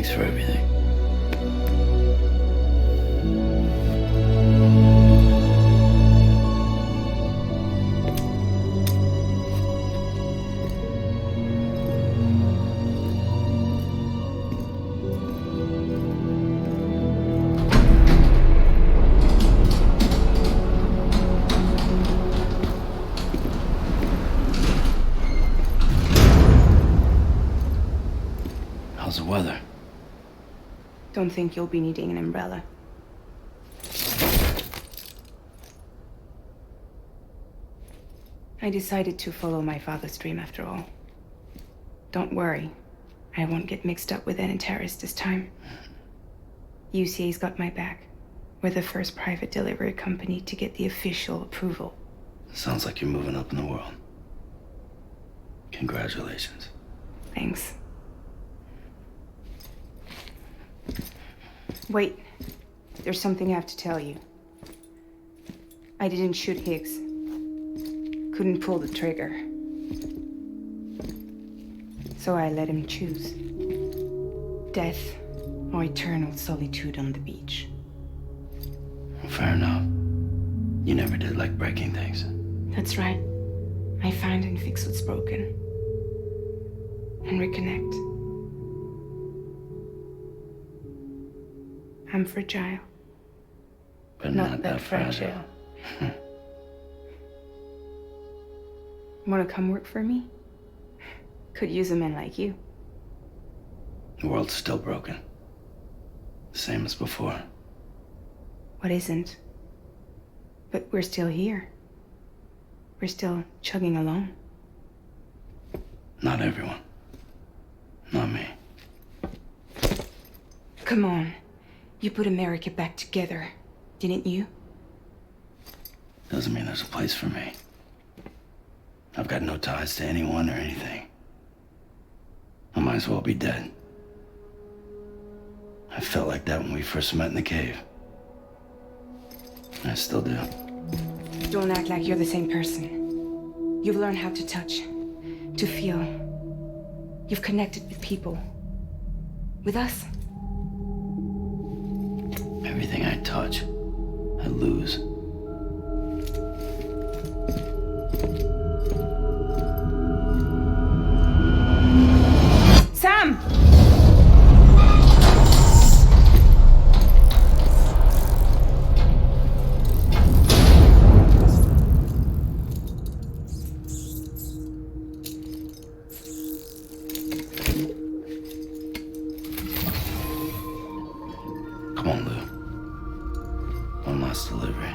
Thanks for everything. How's the weather? Don't think you'll be needing an umbrella. I decided to follow my father's dream after all. Don't worry. I won't get mixed up with any terrorists this time. UCA's got my back. We're the first private delivery company to get the official approval. Sounds like you're moving up in the world. Congratulations. Thanks. Wait. There's something I have to tell you. I didn't shoot Higgs. Couldn't pull the trigger. So I let him choose. Death or eternal solitude on the beach. Fair enough. You never did like breaking things. That's right. I find and fix what's broken. And reconnect. I'm fragile. But not that fragile. Wanna come work for me? Could use a man like you. The world's still broken. Same as before. What isn't? But we're still here. We're still chugging along. Not everyone. Not me. Come on. You put America back together, didn't you? Doesn't mean there's a place for me. I've got no ties to anyone or anything. I might as well be dead. I felt like that when we first met in the cave. I still do. Don't act like you're the same person. You've learned how to touch, to feel. You've connected with people. With us. Everything I touch, I lose. Sam! Come on, Lou. One last delivery.